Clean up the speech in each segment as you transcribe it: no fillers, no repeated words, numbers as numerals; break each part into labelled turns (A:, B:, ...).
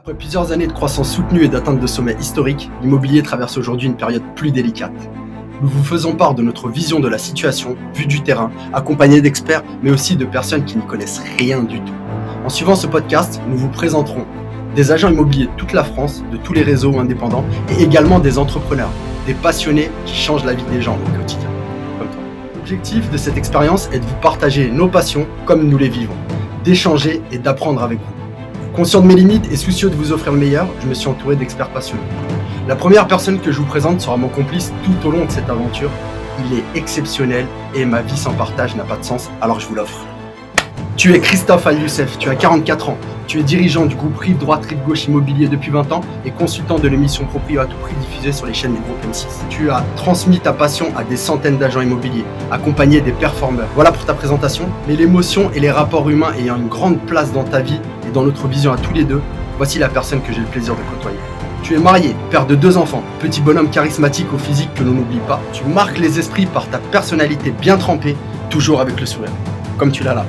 A: Après plusieurs années de croissance soutenue et d'atteinte de sommets historiques, l'immobilier traverse aujourd'hui une période plus délicate. Nous vous faisons part de notre vision de la situation, vue du terrain, accompagnée d'experts, mais aussi de personnes qui n'y connaissent rien du tout. En suivant ce podcast, nous vous présenterons des agents immobiliers de toute la France, de tous les réseaux indépendants, et également des entrepreneurs, des passionnés qui changent la vie des gens au quotidien, comme toi. L'objectif de cette expérience est de vous partager nos passions comme nous les vivons, d'échanger et d'apprendre avec vous. Conscient de mes limites et soucieux de vous offrir le meilleur, je me suis entouré d'experts passionnés. La première personne que je vous présente sera mon complice tout au long de cette aventure. Il est exceptionnel et ma vie sans partage n'a pas de sens, alors je vous l'offre. Tu es Christophe Al-Youssef, tu as 44 ans, tu es dirigeant du groupe Rive Droite Rive Gauche Immobilier depuis 20 ans et consultant de l'émission Proprio à tout prix diffusée sur les chaînes du groupe M6. Tu as transmis ta passion à des centaines d'agents immobiliers, accompagné des performeurs. Voilà pour ta présentation, mais l'émotion et les rapports humains ayant une grande place dans ta vie et dans notre vision à tous les deux, voici la personne que j'ai le plaisir de côtoyer. Tu es marié, père de 2 enfants, petit bonhomme charismatique au physique que l'on n'oublie pas. Tu marques les esprits par ta personnalité bien trempée, toujours avec le sourire, comme tu l'as là.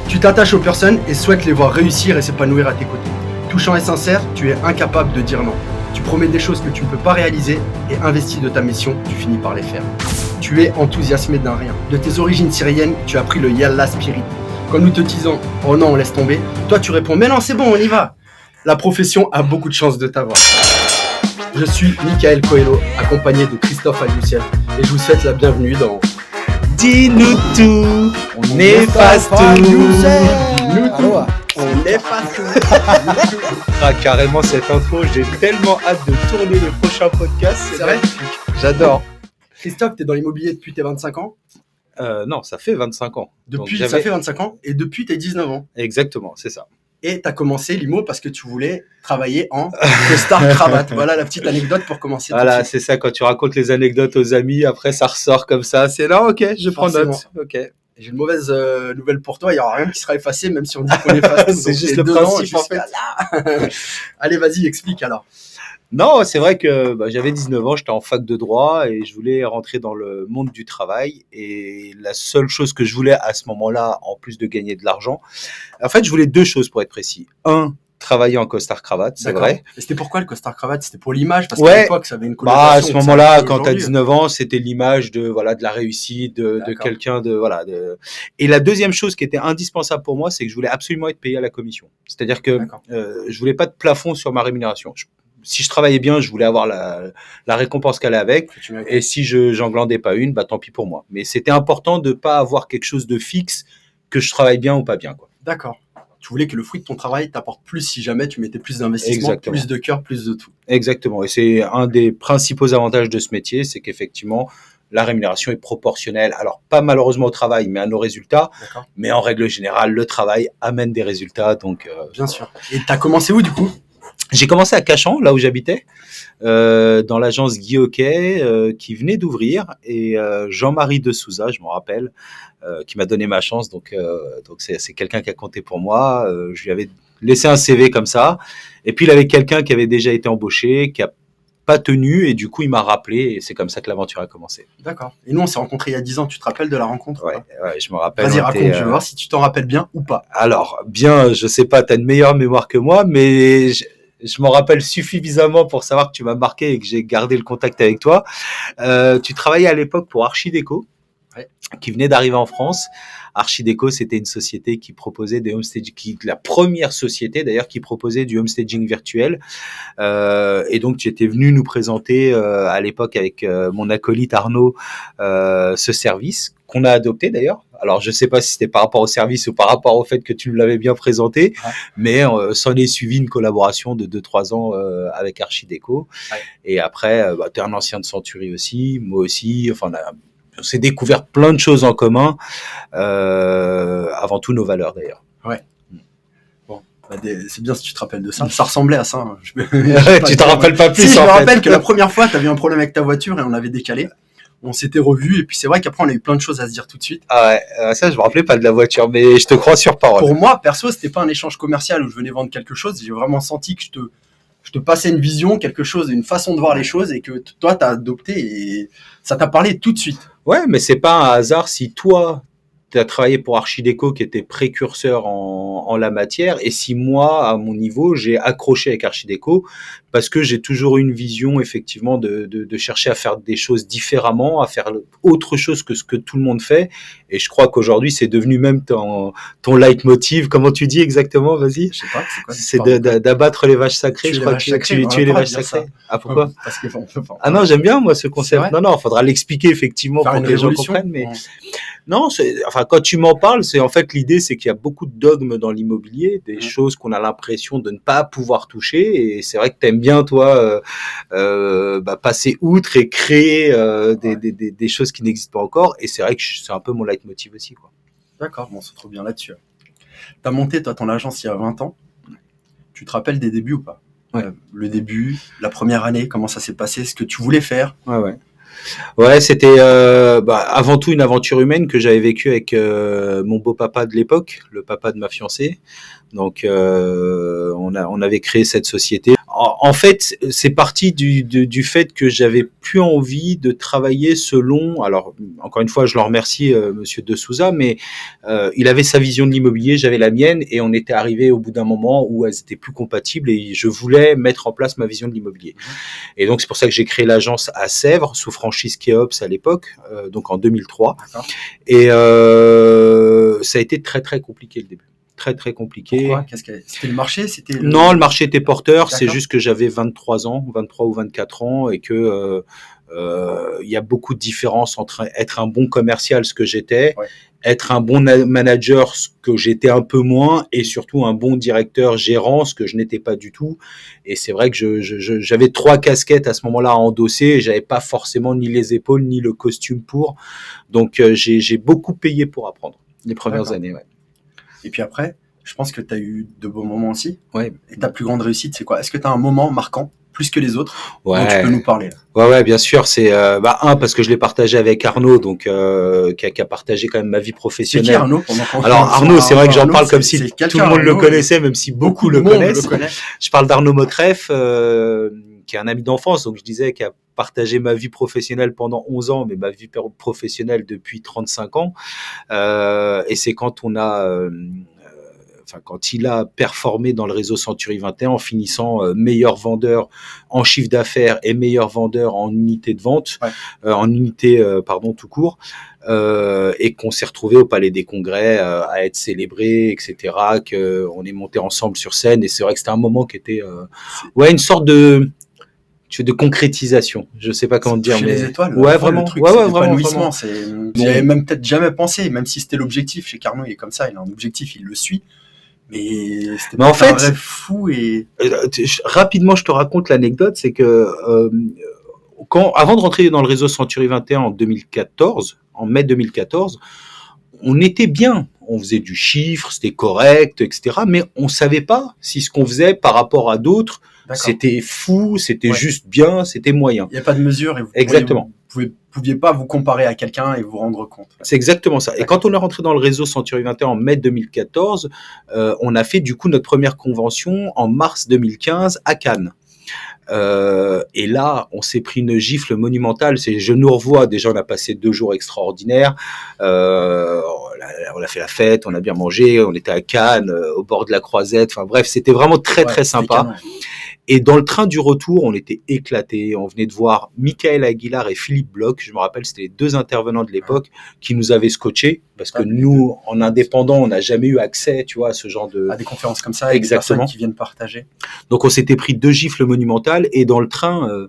A: Tu t'attaches aux personnes et souhaites les voir réussir et s'épanouir à tes côtés. Touchant et sincère, tu es incapable de dire non. Tu promets des choses que tu ne peux pas réaliser et investi de ta mission, tu finis par les faire. Tu es enthousiasmé d'un rien. De tes origines syriennes, tu as pris le Yallah Spirit. Quand nous te disons « Oh non, on laisse tomber », toi tu réponds « Mais non, c'est bon, on y va ». La profession a beaucoup de chances de t'avoir. Je suis Michael Coelho, accompagné de Christophe Al-Youssef et je vous souhaite la bienvenue dans
B: Dis-nous tout, on efface tout.
A: Dis-nous tout, on efface tout.
B: Ah, carrément cette intro, j'ai tellement hâte de tourner le prochain podcast.
A: C'est vrai ?
B: J'adore.
A: Christophe, t'es dans l'immobilier depuis tes 25 ans ?
B: Non, ça fait 25 ans.
A: Depuis, ça fait 25 ans et depuis tes 19 ans.
B: Exactement, c'est ça.
A: Et tu as commencé l'IMO parce que tu voulais travailler en costard cravate. Voilà la petite anecdote pour commencer.
B: Voilà, c'est ça, quand tu racontes les anecdotes aux amis, après ça ressort comme ça. C'est là, ok, je prends note. Ok.
A: J'ai une mauvaise nouvelle pour toi, il n'y aura rien qui sera effacé, même si on dit qu'on efface tout.
B: C'est juste le principe en fait.
A: Allez, vas-y, explique alors.
B: Non, c'est vrai que j'avais 19 ans, j'étais en fac de droit et je voulais rentrer dans le monde du travail. Et la seule chose que je voulais à ce moment-là, en plus de gagner de l'argent, en fait, je voulais 2 choses pour être précis. Un, travailler en costard-cravate, c'est vrai.
A: Et c'était pourquoi le costard-cravate ? C'était pour l'image ? Parce qu'à l'époque, ça avait une connotation.
B: À ce moment-là, quand tu as 19 ans, c'était l'image de la réussite, de quelqu'un de. Et la deuxième chose qui était indispensable pour moi, c'est que je voulais absolument être payé à la commission. C'est-à-dire que je voulais pas de plafond sur ma rémunération. Si je travaillais bien, je voulais avoir la récompense qu'elle allait avec. Et si j'en glandais pas une, tant pis pour moi. Mais c'était important de pas avoir quelque chose de fixe, que je travaille bien ou pas bien, quoi.
A: D'accord. Tu voulais que le fruit de ton travail t'apporte plus si jamais tu mettais plus d'investissement, plus de cœur, plus de tout.
B: Exactement. Et c'est un des principaux avantages de ce métier, c'est qu'effectivement, la rémunération est proportionnelle. Alors, pas malheureusement au travail, mais à nos résultats. D'accord. Mais en règle générale, le travail amène des résultats. Donc,
A: bien sûr. Et tu as commencé où du coup ?
B: J'ai commencé à Cachan, là où j'habitais, dans l'agence Guy Hockey, qui venait d'ouvrir, et Jean-Marie de Souza, je m'en rappelle, qui m'a donné ma chance. Donc c'est quelqu'un qui a compté pour moi. Je lui avais laissé un CV comme ça, et puis il avait quelqu'un qui avait déjà été embauché, qui a pas tenu, et du coup il m'a rappelé, et c'est comme ça que l'aventure a commencé.
A: D'accord. Et nous on s'est rencontrés il y a 10 ans. Tu te rappelles de la rencontre ?
B: Ouais, je me rappelle.
A: Vas-y, raconte, je veux voir si tu t'en rappelles bien ou pas.
B: Alors bien, je sais pas, t'as une meilleure mémoire que moi, mais je m'en rappelle suffisamment pour savoir que tu m'as marqué et que j'ai gardé le contact avec toi. Tu travaillais à l'époque pour Archideco, qui venait d'arriver en France. Archideco, c'était une société qui proposait des homestaging, la première société d'ailleurs qui proposait du homestaging virtuel. Et donc tu étais venu nous présenter à l'époque avec mon acolyte Arnaud ce service qu'on a adopté d'ailleurs. Alors je sais pas si c'était par rapport au service ou par rapport au fait que tu nous l'avais bien présenté, mais s'en est suivi une collaboration de 2-3 ans avec Archideco. Et après, tu es un ancien de Century aussi, moi aussi. Enfin, on s'est découvert plein de choses en commun, avant tout nos valeurs d'ailleurs.
A: Ouais. Bon, c'est bien si tu te rappelles de ça. Ça ressemblait à ça. Hein.
B: Tu t'en rappelles pas plus.
A: Si, je me rappelle que la première fois, tu avais un problème avec ta voiture et on avait décalé. On s'était revus et puis c'est vrai qu'après on a eu plein de choses à se dire tout de suite.
B: Ah ouais, ça je me rappelais pas de la voiture, mais je te crois sur parole.
A: Pour moi, perso, c'était pas un échange commercial où je venais vendre quelque chose. J'ai vraiment senti que je te passais une vision, quelque chose, une façon de voir les choses et que toi t'as adopté et ça t'a parlé tout de suite.
B: Ouais, mais c'est pas un hasard si toi as travaillé pour Archidéco qui était précurseur en la matière, et si moi, à mon niveau, j'ai accroché avec Archidéco parce que j'ai toujours eu une vision effectivement de chercher à faire des choses différemment, à faire autre chose que ce que tout le monde fait, et je crois qu'aujourd'hui c'est devenu même ton leitmotiv. Comment tu dis exactement? Vas-y.
A: Je sais pas, c'est quoi?
B: C'est d'abattre les vaches sacrées.
A: Tuer
B: Je
A: les
B: crois
A: vaches
B: que
A: sacrées, on
B: tuer
A: a
B: les
A: pas à
B: vaches
A: dire
B: sacrées.
A: ça.
B: Ah, pourquoi?
A: Parce que on peut pas.
B: Ah non, j'aime bien moi ce concept.
A: vrai?
B: Non, faudra l'expliquer effectivement
A: Faire
B: pour
A: une
B: que les gens
A: révolution.
B: comprennent. Mais non, enfin quand tu m'en parles, c'est en fait l'idée, c'est qu'il y a beaucoup de dogmes dans l'immobilier, des choses qu'on a l'impression de ne pas pouvoir toucher. Et c'est vrai que t'aimes bien toi passer outre et créer des choses qui n'existent pas encore. Et c'est vrai que c'est un peu mon leitmotiv aussi, quoi.
A: D'accord, bon, c'est trop bien là-dessus. T'as monté toi ton agence il y a 20 ans. Tu te rappelles des débuts ou pas?
B: Ouais.
A: Le début, la première année, comment ça s'est passé? Ce que tu voulais faire?
B: Ouais, c'était avant tout une aventure humaine que j'avais vécue avec mon beau-papa de l'époque, le papa de ma fiancée. Donc on avait créé cette société. En fait, c'est parti du fait que j'avais plus envie de travailler selon. Alors encore une fois, je le remercie, Monsieur De Souza, mais il avait sa vision de l'immobilier, j'avais la mienne, et on était arrivé au bout d'un moment où elles étaient plus compatibles, et je voulais mettre en place ma vision de l'immobilier. Et donc c'est pour ça que j'ai créé l'agence à Sèvres sous franchise Keops à l'époque, donc en 2003.
A: D'accord.
B: Et ça a été très très compliqué le début. Très compliqué.
A: Pourquoi? C'était le marché?
B: Non, le marché était porteur.
A: D'accord.
B: C'est juste que j'avais 23 ans, 23 ou 24 ans, et que il y a beaucoup de différence entre être un bon commercial, ce que j'étais, être un bon manager, ce que j'étais un peu moins, et surtout un bon directeur gérant, ce que je n'étais pas du tout. Et c'est vrai que j'avais 3 casquettes à ce moment-là à endosser, et j'avais pas forcément ni les épaules ni le costume pour. Donc j'ai beaucoup payé pour apprendre les premières années. Ouais.
A: Et puis après, je pense que tu as eu de beaux moments aussi.
B: Ouais.
A: Et ta plus grande réussite, c'est quoi? Est-ce que tu as un moment marquant, plus que les autres, dont
B: Ouais.
A: tu peux nous parler là?
B: Ouais, bien sûr. C'est parce que je l'ai partagé avec Arnaud, donc qui a partagé quand même ma vie professionnelle.
A: C'est qui Arnaud pendant qu'on
B: Alors Arnaud, c'est vrai que j'en parle comme si tout le monde le connaissait, même si beaucoup le connaissent. Je parle d'Arnaud Motreff, qui est un ami d'enfance, donc je disais, qui a partagé ma vie professionnelle pendant 11 ans, mais ma vie professionnelle depuis 35 ans. Et c'est quand quand il a performé dans le réseau Century 21 en finissant meilleur vendeur en chiffre d'affaires et meilleur vendeur en unité de vente, en unité tout court, et qu'on s'est retrouvé au Palais des Congrès à être célébré, etc., qu'on est monté ensemble sur scène, et c'est vrai que c'était un moment qui était une sorte de concrétisation. Je sais pas comment dire, mais
A: les étoiles.
B: Ouais, vraiment.
A: Le truc, c'est l'épanouissement. J'y avais même peut-être jamais pensé, même si c'était l'objectif. Chez Carnot, il est comme ça, il a un objectif, il le suit. Mais c'était
B: en fait,
A: un rêve fou. Et
B: rapidement, je te raconte l'anecdote, c'est que avant de rentrer dans le réseau Century 21 en mai 2014, on était bien. On faisait du chiffre, c'était correct, etc. Mais on savait pas si ce qu'on faisait par rapport à d'autres, c'était fou, c'était juste bien, c'était moyen.
A: Il n'y a pas de mesure, et vous pouviez pas vous comparer à quelqu'un et vous rendre compte.
B: C'est exactement ça. Et quand on est rentré dans le réseau Century 21 en mai 2014, on a fait du coup notre première convention en mars 2015 à Cannes. Et là, on s'est pris une gifle monumentale. Je nous revois. Déjà, on a passé 2 jours extraordinaires. On a fait la fête, on a bien mangé, on était à Cannes, au bord de la Croisette. Enfin bref, c'était vraiment très sympa. Et dans le train du retour, on était éclatés. On venait de voir Michael Aguilar et Philippe Bloch. Je me rappelle, c'était les 2 intervenants de l'époque qui nous avaient scotchés, parce que nous, en indépendant, on n'a jamais eu accès, tu vois, à ce genre à
A: des conférences comme ça, avec des personnes qui viennent partager.
B: Donc, on s'était pris 2 gifles monumentales, et dans le train,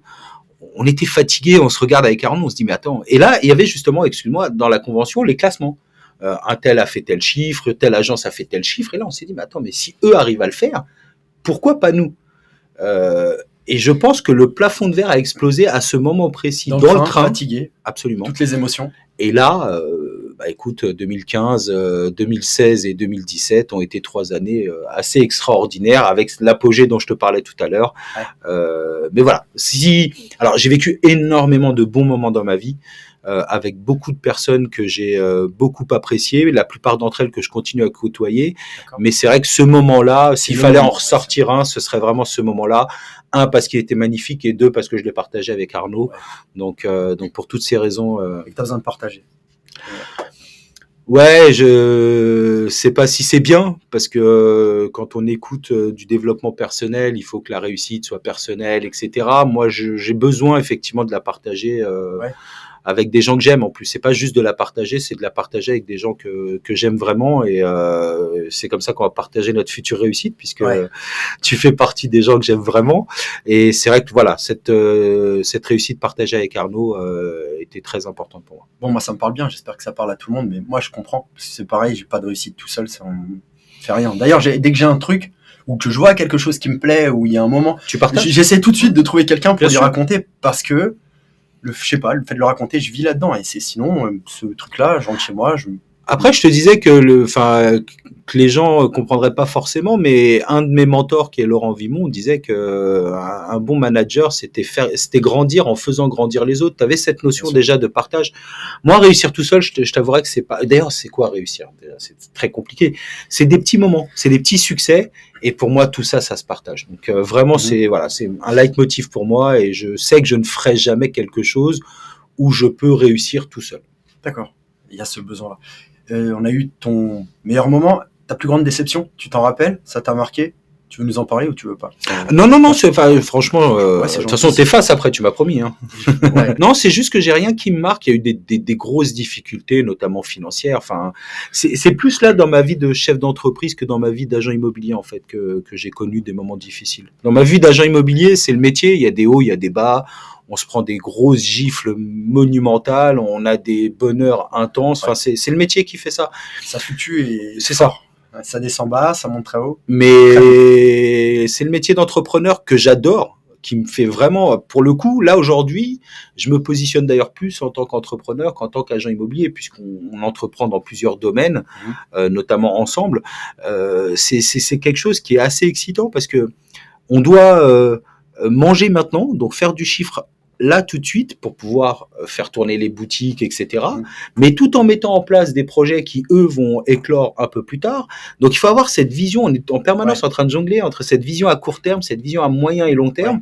B: on était fatigués. On se regarde avec Arnaud, on se dit, mais attends. Et là, il y avait justement, excuse-moi, dans la convention, les classements. Un tel a fait tel chiffre, telle agence a fait tel chiffre. Et là, on s'est dit, mais attends, mais si eux arrivent à le faire, pourquoi pas nous? Et je pense que le plafond de verre a explosé à ce moment précis dans le train,
A: fatigué,
B: absolument,
A: toutes les émotions.
B: Et là, écoute, 2015, 2016 et 2017 ont été 3 années assez extraordinaires, avec l'apogée dont je te parlais tout à l'heure. Mais voilà, alors j'ai vécu énormément de bons moments dans ma vie, avec beaucoup de personnes que j'ai beaucoup appréciées, la plupart d'entre elles que je continue à côtoyer. Mais c'est vrai que ce moment-là, s'il fallait en ressortir un, ce serait vraiment ce moment-là. 1, parce qu'il était magnifique, et 2, parce que je l'ai partagé avec Arnaud. Donc pour toutes ces raisons.
A: Et que tu as besoin de partager.
B: Ouais, je sais pas si c'est bien parce que quand on écoute du développement personnel, il faut que la réussite soit personnelle, etc. Moi, j'ai besoin effectivement de la partager
A: Ouais.
B: avec des gens que j'aime. En plus, c'est pas juste de la partager, c'est de la partager avec des gens que j'aime vraiment. Et c'est comme ça qu'on va partager notre future réussite, puisque
A: Ouais.
B: tu fais partie des gens que j'aime vraiment. Et c'est vrai que voilà, cette réussite partagée avec Arnaud était très importante pour moi.
A: Bon, moi, ça me parle bien. J'espère que ça parle à tout le monde. Mais moi, je comprends. Parce que c'est pareil, j'ai pas de réussite tout seul. Ça me fait rien. D'ailleurs, dès que j'ai un truc ou que je vois quelque chose qui me plaît, ou il y a un moment,
B: Tu partages?
A: j'essaie tout de suite de trouver quelqu'un pour
B: Bien
A: lui
B: sûr.
A: raconter parce que je sais pas, le fait de le raconter, je vis là-dedans. Et c'est sinon, ce truc-là, je rentre chez moi,
B: Après, je te disais que les gens comprendraient pas forcément, mais un de mes mentors, qui est Laurent Vimon, disait que un bon manager, c'était grandir en faisant grandir les autres. Tu avais cette
A: bien
B: notion
A: sûr.
B: déjà de partage. Moi, réussir tout seul, je t'avouerais que c'est pas. D'ailleurs, c'est quoi réussir? Déjà, c'est très compliqué. C'est des petits moments, c'est des petits succès, et pour moi, tout ça, ça se partage. Donc vraiment,
A: Mhm.
B: c'est un leitmotiv pour moi, et je sais que je ne ferai jamais quelque chose où je peux réussir tout seul.
A: D'accord. Il y a ce besoin-là. On a eu ton meilleur moment, ta plus grande déception, tu t'en rappelles? Ça t'a marqué? Tu veux nous en parler ou tu veux pas?
B: Non, non, non, franchement,
A: Ouais,
B: de
A: c'est
B: toute façon,
A: gentil.
B: t'es face après, tu m'as promis. Hein.
A: Ouais.
B: Non, c'est juste que j'ai rien qui me marque. Il y a eu des grosses difficultés, notamment financières. Enfin, c'est plus là dans ma vie de chef d'entreprise que dans ma vie d'agent immobilier, en fait, que j'ai connu des moments difficiles. Dans ma vie d'agent immobilier, c'est le métier. Il y a des hauts, il y a des bas. On se prend des grosses gifles monumentales. On a des bonheurs intenses. Enfin,
A: Ouais.
B: c'est le métier qui fait ça.
A: Ça fluctue et
B: C'est ça.
A: fort. Ouais, ça descend bas, ça monte très haut. Très bien.
B: Mais c'est le métier d'entrepreneur que j'adore, qui me fait vraiment, pour le coup, là aujourd'hui, je me positionne d'ailleurs plus en tant qu'entrepreneur qu'en tant qu'agent immobilier, puisqu'on entreprend dans plusieurs domaines,
A: Mhm.
B: notamment ensemble. C'est quelque chose qui est assez excitant parce que on doit manger maintenant, donc faire du chiffre là tout de suite pour pouvoir faire tourner les boutiques, etc.
A: Mhm.
B: Mais tout en mettant en place des projets qui, eux, vont éclore un peu plus tard. Donc il faut avoir cette vision, on est en permanence
A: Ouais.
B: en train de jongler entre cette vision à court terme, cette vision à moyen et long terme.
A: Ouais.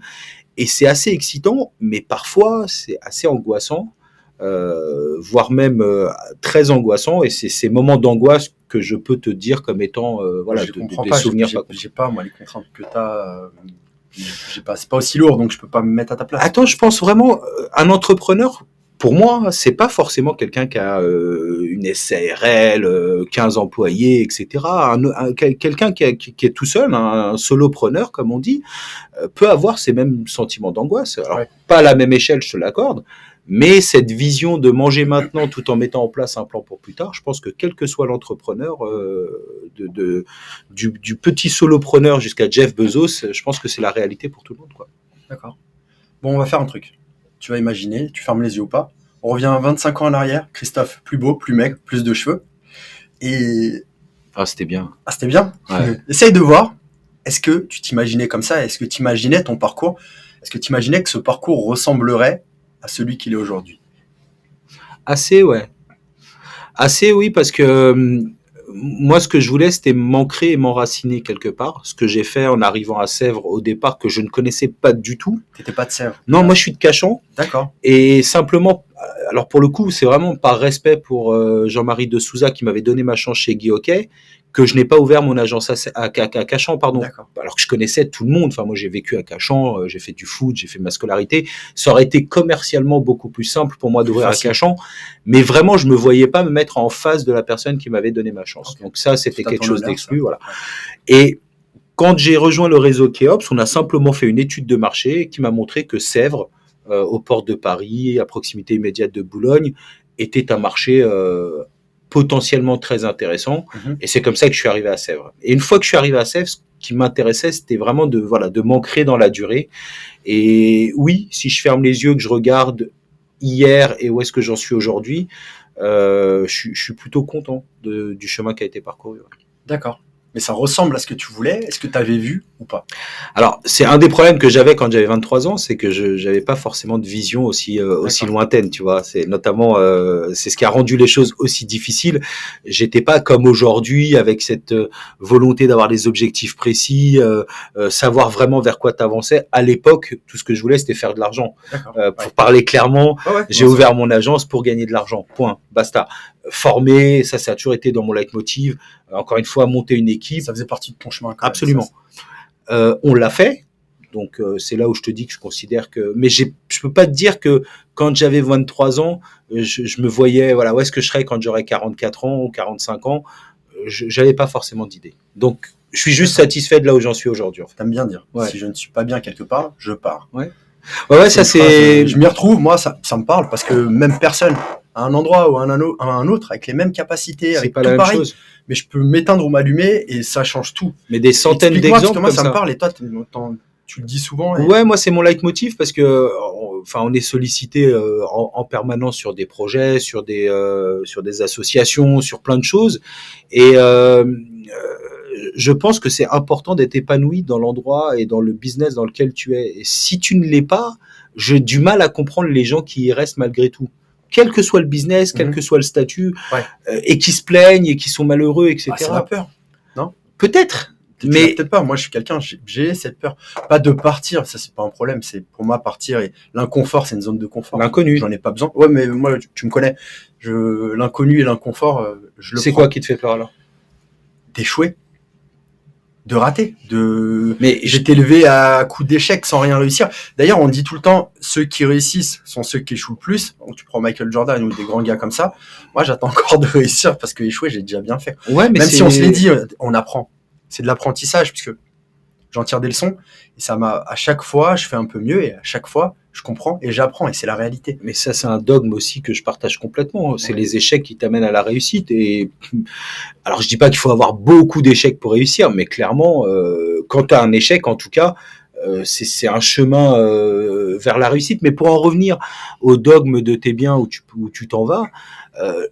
B: Et c'est assez excitant, mais parfois c'est assez angoissant, voire même très angoissant. Et c'est ces moments d'angoisse que je peux te dire comme étant
A: Moi,
B: voilà,
A: je comprends
B: des
A: pas.
B: souvenirs pas
A: J'ai
B: compliqués.
A: pas, moi, les contraintes que t'as. J'ai pas. C'est pas aussi lourd, donc je peux pas me mettre à ta place.
B: Attends, je pense vraiment, un entrepreneur, pour moi, c'est pas forcément quelqu'un qui a une SARL, 15 employés, etc. Quelqu'un qui est tout seul, un solopreneur, comme on dit, peut avoir ces mêmes sentiments d'angoisse. Alors,
A: Ouais.
B: pas à la même échelle, je te l'accorde, mais cette vision de manger maintenant tout en mettant en place un plan pour plus tard, je pense que quel que soit l'entrepreneur, du petit solopreneur jusqu'à Jeff Bezos, je pense que c'est la réalité pour tout le monde, quoi.
A: D'accord. Bon, on va faire un truc. Tu vas imaginer, tu fermes les yeux ou pas. On revient 25 ans en arrière. Christophe, plus beau, plus maigre, plus de cheveux. Et
B: Ah, c'était bien.
A: ah, c'était bien.
B: Ouais.
A: Essaye de voir. Est-ce que tu t'imaginais comme ça? Est-ce que tu imaginais ton parcours? Est-ce que tu imaginais que ce parcours ressemblerait à celui qu'il est aujourd'hui?
B: Assez, ouais. Assez, oui, parce que moi, ce que je voulais, c'était m'ancrer et m'enraciner quelque part. Ce que j'ai fait en arrivant à Sèvres au départ, que je ne connaissais pas du tout.
A: T'étais pas de Sèvres.
B: Non, moi, je suis de Cachan.
A: D'accord.
B: Et simplement, alors pour le coup, c'est vraiment par respect pour Jean-Marie de Souza qui m'avait donné ma chance chez Guy Hockey que je n'ai pas ouvert mon agence à Cachan, pardon.
A: D'accord.
B: Alors que je connaissais tout le monde. Enfin, moi, j'ai vécu à Cachan, j'ai fait du foot, j'ai fait ma scolarité. Ça aurait été commercialement beaucoup plus simple pour moi
A: Plus
B: d'ouvrir à
A: facile.
B: Cachan, mais vraiment, je me voyais pas me mettre en face de la personne qui m'avait donné ma chance.
A: Ok.
B: Donc ça, c'était
A: C'est à
B: quelque
A: ton
B: chose
A: honneur,
B: d'exclu,
A: ça.
B: voilà. Et quand j'ai rejoint le réseau Keops, on a simplement fait une étude de marché qui m'a montré que Sèvres, aux portes de Paris, à proximité immédiate de Boulogne, était un marché potentiellement très intéressant.
A: Mhm.
B: Et c'est comme ça que je suis arrivé à Sèvres. Et une fois que je suis arrivé à Sèvres, ce qui m'intéressait, c'était vraiment de m'ancrer dans la durée. Et oui, si je ferme les yeux, que je regarde hier et où est-ce que j'en suis aujourd'hui, je suis plutôt content du chemin qui a été parcouru.
A: D'accord. Mais ça ressemble à ce que tu voulais. Est-ce que tu avais vu ou pas?
B: Alors, c'est un des problèmes que j'avais quand j'avais 23 ans, c'est que je n'avais pas forcément de vision aussi lointaine, tu vois. C'est notamment, c'est ce qui a rendu les choses aussi difficiles. J'étais pas comme aujourd'hui avec cette volonté d'avoir des objectifs précis, savoir vraiment vers quoi t'avançais. À l'époque, tout ce que je voulais, c'était faire de l'argent.
A: D'accord.
B: Pour parler clairement,
A: Ouais,
B: j'ai
A: non,
B: ouvert mon agence pour gagner de l'argent. Point. Basta. former, ça a toujours été dans mon leitmotiv. Encore une fois, monter une équipe.
A: Ça faisait partie de ton chemin quand même.
B: Absolument. On l'a fait. Donc c'est là où je te dis que je considère que, mais je peux pas te dire que quand j'avais 23 ans, je me voyais, voilà, où est-ce que je serais quand j'aurais 44 ans ou 45 ans. J'avais pas forcément d'idée. Donc je suis juste satisfait de là où j'en suis aujourd'hui. En fait.
A: T'aimes bien dire.
B: Ouais.
A: Si je ne suis pas bien quelque part, je pars.
B: Ouais, ça c'est.
A: Je m'y retrouve. Moi, ça me parle parce que même personne à un endroit ou à un autre, avec les mêmes capacités, avec
B: pas
A: tout
B: la même
A: pareil,
B: chose.
A: mais je peux m'éteindre ou m'allumer et ça change tout.
B: Mais des centaines
A: Explique-moi,
B: d'exemples
A: parce que moi,
B: comme
A: ça me parle et toi, tu le dis souvent. Et...
B: Ouais, moi c'est mon leitmotiv parce que, on est sollicité en permanence sur des projets, sur des associations, sur plein de choses, et je pense que c'est important d'être épanoui dans l'endroit et dans le business dans lequel tu es. Et si tu ne l'es pas, j'ai du mal à comprendre les gens qui y restent malgré tout. Quel que soit le business, quel que soit le statut, et qui se plaignent et qui sont malheureux, etc.
A: C'est la peur, non ?
B: Peut-être.
A: Mais peut-être pas. Moi, je suis quelqu'un, j'ai cette peur. Pas de partir, ça c'est pas un problème. C'est pour moi partir et l'inconfort, c'est une zone de confort.
B: L'inconnu.
A: J'en ai pas besoin. Ouais, mais moi, tu me connais. L'inconnu et l'inconfort, je le prends.
B: C'est quoi qui te fait peur alors ?
A: D'échouer, de rater,
B: Mais
A: j'étais élevé à coups d'échecs sans rien réussir. D'ailleurs, on dit tout le temps, ceux qui réussissent sont ceux qui échouent le plus. Donc, tu prends Michael Jordan ou des grands gars comme ça. Moi, j'attends encore de réussir parce que échouer, j'ai déjà bien fait.
B: Ouais, mais
A: même si on se l'est dit, on apprend. C'est de l'apprentissage puisque j'en tire des leçons et ça m'a, à chaque fois, je fais un peu mieux et à chaque fois, je comprends et j'apprends et c'est la réalité.
B: Mais ça, c'est un dogme aussi que je partage complètement. C'est les échecs qui t'amènent à la réussite. Et alors, je dis pas qu'il faut avoir beaucoup d'échecs pour réussir, mais clairement, quand tu as un échec, en tout cas, c'est un chemin vers la réussite. Mais pour en revenir au dogme de t'es bien où tu t'en vas,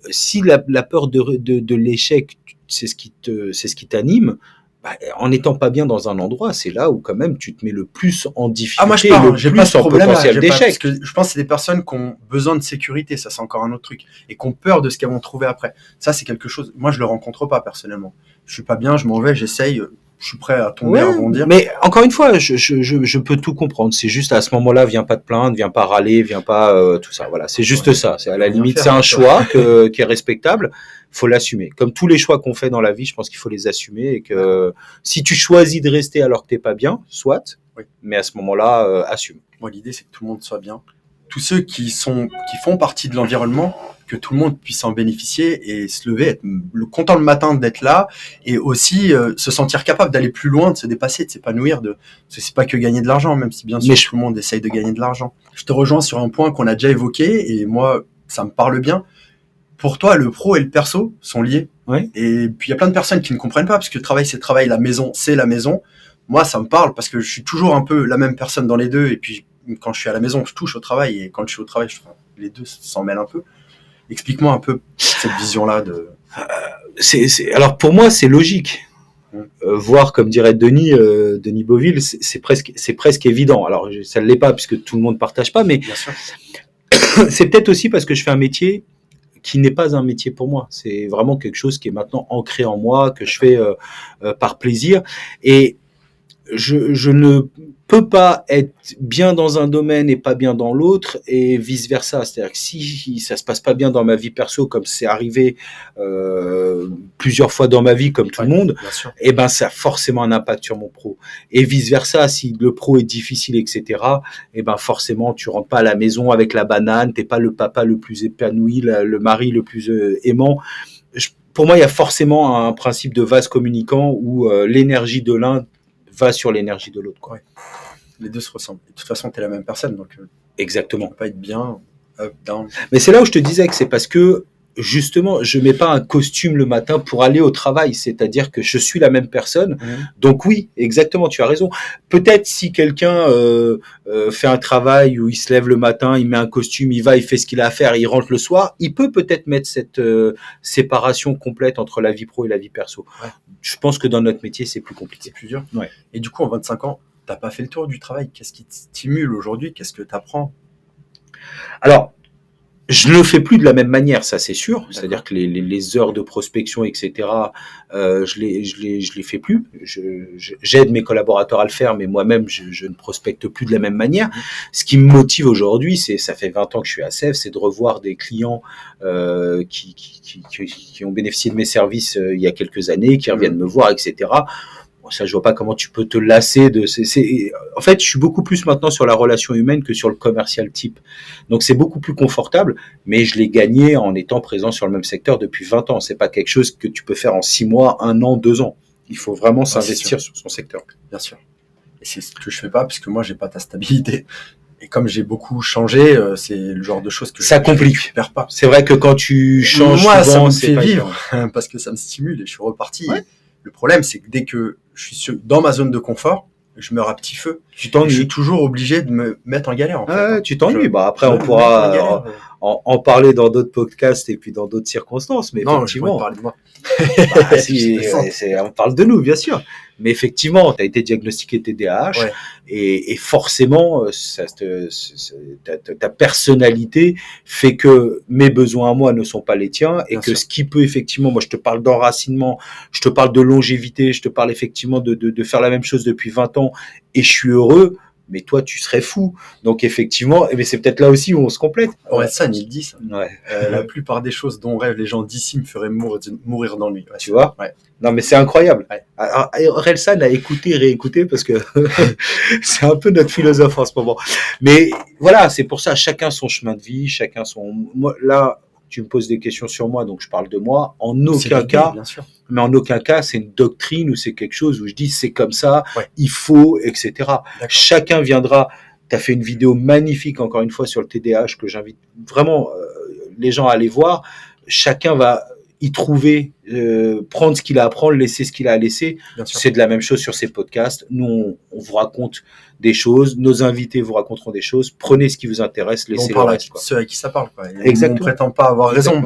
B: si la peur de l'échec, c'est ce qui t'anime. Bah, en n'étant pas bien dans un endroit, c'est là où quand même tu te mets le plus en difficulté,
A: moi je
B: le
A: j'ai
B: plus
A: pas ce
B: en
A: problème
B: potentiel d'échec.
A: Parce que je pense que c'est des personnes qui ont besoin de sécurité, ça c'est encore un autre truc, et qui ont peur de ce qu'elles vont trouver après. Ça c'est quelque chose, moi je le rencontre pas personnellement. Je suis pas bien, je m'en vais, j'essaye, je suis prêt à tomber, à rebondir.
B: Mais encore une fois, je peux tout comprendre. C'est juste à ce moment-là, viens pas te plaindre, viens pas râler, viens pas tout ça. Voilà, c'est juste ça. C'est à la limite, c'est un choix qui est respectable. Faut l'assumer. Comme tous les choix qu'on fait dans la vie, je pense qu'il faut les assumer et que si tu choisis de rester alors que t'es pas bien, soit. Mais à ce moment-là, assume.
A: Moi, l'idée c'est que tout le monde soit bien. Tous ceux qui font partie de l'environnement, que tout le monde puisse en bénéficier et se lever, être content le matin d'être là et aussi se sentir capable d'aller plus loin, de se dépasser, de s'épanouir. C'est pas que gagner de l'argent, même si bien sûr tout le monde essaye de gagner de l'argent. Je te rejoins sur un point qu'on a déjà évoqué et moi, ça me parle bien. Pour toi, le pro et le perso sont liés.
B: Oui.
A: Et puis, il y a plein de personnes qui ne comprennent pas parce que le travail, c'est le travail, la maison, c'est la maison. Moi, ça me parle parce que je suis toujours un peu la même personne dans les deux. Et puis, quand je suis à la maison, je touche au travail. Et quand je suis au travail, les deux s'en mêlent un peu. Explique-moi un peu cette vision-là de...
B: Alors, pour moi, c'est logique. Voir, comme dirait Denis Beauville, c'est presque évident. Alors, ça ne l'est pas puisque tout le monde ne partage pas, mais
A: bien sûr.
B: C'est peut-être aussi parce que je fais un métier qui n'est pas un métier pour moi. C'est vraiment quelque chose qui est maintenant ancré en moi, que je fais par plaisir. Et je ne peux pas être bien dans un domaine et pas bien dans l'autre et vice versa. C'est-à-dire que si ça se passe pas bien dans ma vie perso, comme c'est arrivé plusieurs fois dans ma vie, comme tout le monde, et ben ça a forcément un impact sur mon pro. Et vice versa, si le pro est difficile, etc. Et ben forcément tu rentres pas à la maison avec la banane, t'es pas le papa le plus épanoui, le mari le plus aimant. Pour moi, il y a forcément un principe de vase communicant où l'énergie de l'un va sur l'énergie de l'autre.
A: Ouais. Les deux se ressemblent. Et de toute façon, tu es la même personne, donc
B: exactement.
A: Tu peux pas être bien, up, down.
B: Mais c'est là où je te disais que c'est parce que justement, je mets pas un costume le matin pour aller au travail, c'est-à-dire que je suis la même personne. Donc oui, exactement, tu as raison. Peut-être si quelqu'un fait un travail où il se lève le matin, il met un costume, il va, il fait ce qu'il a à faire, il rentre le soir, il peut peut-être mettre cette séparation complète entre la vie pro et la vie perso. Ouais. Je pense que dans notre métier, c'est plus compliqué.
A: C'est plus dur.
B: Ouais.
A: Et du coup, en 25 ans, t'as pas fait le tour du travail. Qu'est-ce qui te stimule aujourd'hui ? Qu'est-ce que tu apprends ?
B: Alors, Je le fais plus de la même manière, ça c'est sûr. C'est-à-dire que les heures de prospection, etc., je les fais plus. J'aide mes collaborateurs à le faire, mais moi-même, je ne prospecte plus de la même manière. Ce qui me motive aujourd'hui, ça fait 20 ans que je suis à SEV, c'est de revoir des clients qui ont bénéficié de mes services il y a quelques années, qui reviennent me voir, etc. Ça, je vois pas comment tu peux te lasser de. En fait, je suis beaucoup plus maintenant sur la relation humaine que sur le commercial type. Donc, c'est beaucoup plus confortable, mais je l'ai gagné en étant présent sur le même secteur depuis 20 ans. C'est pas quelque chose que tu peux faire en 6 mois, 1 an, 2 ans. Il faut vraiment s'investir sur son secteur.
A: Bien sûr. Et c'est ce que je fais pas, parce que moi, j'ai pas ta stabilité. Et comme j'ai beaucoup changé, c'est le genre de choses que
B: ça complique.
A: Je perds pas.
B: C'est vrai que quand tu changes,
A: moi,
B: souvent,
A: ça me fait vivre parce que ça me stimule et je suis reparti.
B: Ouais.
A: Le problème, c'est que dès que je suis dans ma zone de confort, je meurs à petit feu.
B: Tu t'ennuies.
A: Je suis toujours obligé de me mettre en galère. En fait.
B: Tu t'ennuies. Après, on pourra en parler dans d'autres podcasts et puis dans d'autres circonstances. Mais
A: non,
B: effectivement,
A: je parler de moi.
B: On parle de nous, bien sûr. Mais effectivement, tu as été diagnostiqué TDAH et forcément, ta personnalité fait que mes besoins à moi ne sont pas les tiens et bien que sûr. Ce qui peut effectivement, moi je te parle d'enracinement, je te parle de longévité, je te parle effectivement de faire la même chose depuis 20 ans et je suis heureux. Mais toi, tu serais fou. Donc, effectivement, mais c'est peut-être là aussi où on se complète.
A: Orelsan, il dit ça.
B: Ouais.
A: La plupart des choses dont rêvent les gens d'ici me feraient mourir d'ennui. Ouais,
B: tu vois
A: ouais.
B: Non, mais c'est incroyable.
A: Ouais.
B: Orelsan a écouté, réécouté, parce que c'est un peu notre philosophe en ce moment. Mais voilà, c'est pour ça, chacun son chemin de vie, chacun son... Moi, là, tu me poses des questions sur moi, donc je parle de moi. En aucun cas,
A: bien sûr.
B: Mais en aucun cas, c'est une doctrine ou c'est quelque chose où je dis c'est comme ça, il faut, etc. D'accord. Chacun viendra. Tu as fait une vidéo magnifique, encore une fois, sur le TDAH que j'invite vraiment les gens à aller voir. Chacun va y trouver, prendre ce qu'il a à prendre, laisser ce qu'il a à laisser. C'est de la même chose sur ces podcasts. Nous, on vous raconte des choses. Nos invités vous raconteront des choses. Prenez ce qui vous intéresse, laissez le reste.
A: Ceux avec qui ça parle. Quoi.
B: Exactement.
A: On ne prétend pas avoir raison.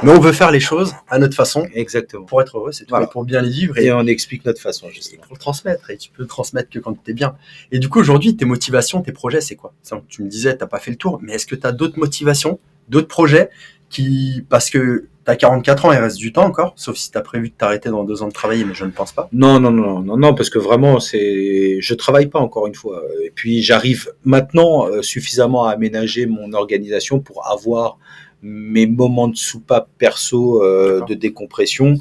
A: Mais on veut faire les choses à notre façon.
B: Exactement.
A: Pour être heureux, c'est tout. Voilà. Et pour bien les vivre.
B: Et on explique notre façon, justement.
A: Pour le transmettre. Et tu peux le transmettre que quand tu es bien. Et du coup, aujourd'hui, tes motivations, tes projets, c'est quoi ? Tu me disais, tu n'as pas fait le tour. Mais est-ce que tu as d'autres motivations, d'autres projets parce que tu as 44 ans, il reste du temps encore. Sauf si tu as prévu de t'arrêter dans 2 ans de travailler, mais je ne pense pas.
B: Non, parce que vraiment, je travaille pas encore une fois. Et puis, j'arrive maintenant suffisamment à aménager mon organisation pour avoir mes moments de soupape perso de décompression,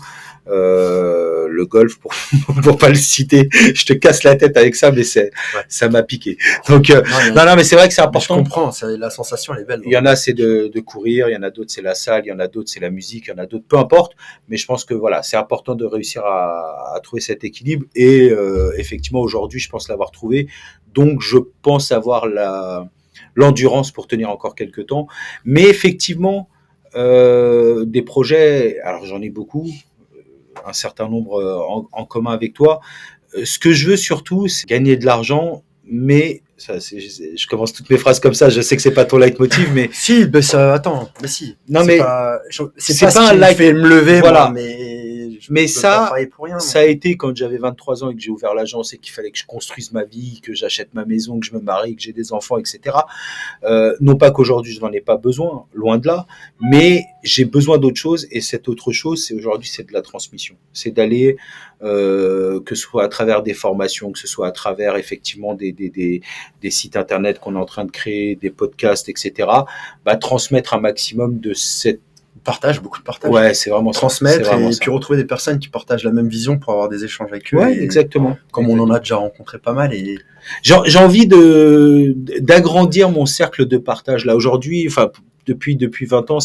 B: le golf pour pas le citer, je te casse la tête avec ça, mais ça m'a piqué. Donc non, mais c'est vrai que c'est important.
A: Je comprends, la sensation elle est belle.
B: Il y en a c'est de courir, il y en a d'autres c'est la salle, il y en a d'autres c'est la musique, il y en a d'autres peu importe, mais je pense que voilà, c'est important de réussir à trouver cet équilibre et effectivement aujourd'hui je pense l'avoir trouvé. Donc je pense avoir l'endurance pour tenir encore quelques temps. Mais effectivement, des projets, alors j'en ai beaucoup, un certain nombre en commun avec toi. Ce que je veux surtout, c'est gagner de l'argent, mais ça, je commence toutes mes phrases comme ça, je sais que c'est pas ton leitmotiv, mais...
A: Si, mais ça, attends, mais si.
B: Non, mais
A: c'est pas un like fait me lever,
B: voilà.
A: Moi,
B: mais ça,
A: pour rien,
B: ça a été quand j'avais 23 ans et que j'ai ouvert l'agence et qu'il fallait que je construise ma vie, que j'achète ma maison, que je me marie, que j'ai des enfants, etc. Non pas qu'aujourd'hui je n'en ai pas besoin, loin de là, mais j'ai besoin d'autre chose et cette autre chose, c'est aujourd'hui, c'est de la transmission. C'est d'aller, que ce soit à travers des formations, que ce soit à travers effectivement des sites internet qu'on est en train de créer, des podcasts, etc. Transmettre un maximum de cette beaucoup de partage. Ouais, c'est vraiment
A: transmettre ça. Puis retrouver des personnes qui partagent la même vision pour avoir des échanges avec eux.
B: Ouais, exactement.
A: Comme on en a déjà rencontré pas mal. Et
B: j'ai envie d'agrandir mon cercle de partage. Là aujourd'hui, enfin depuis 20 ans,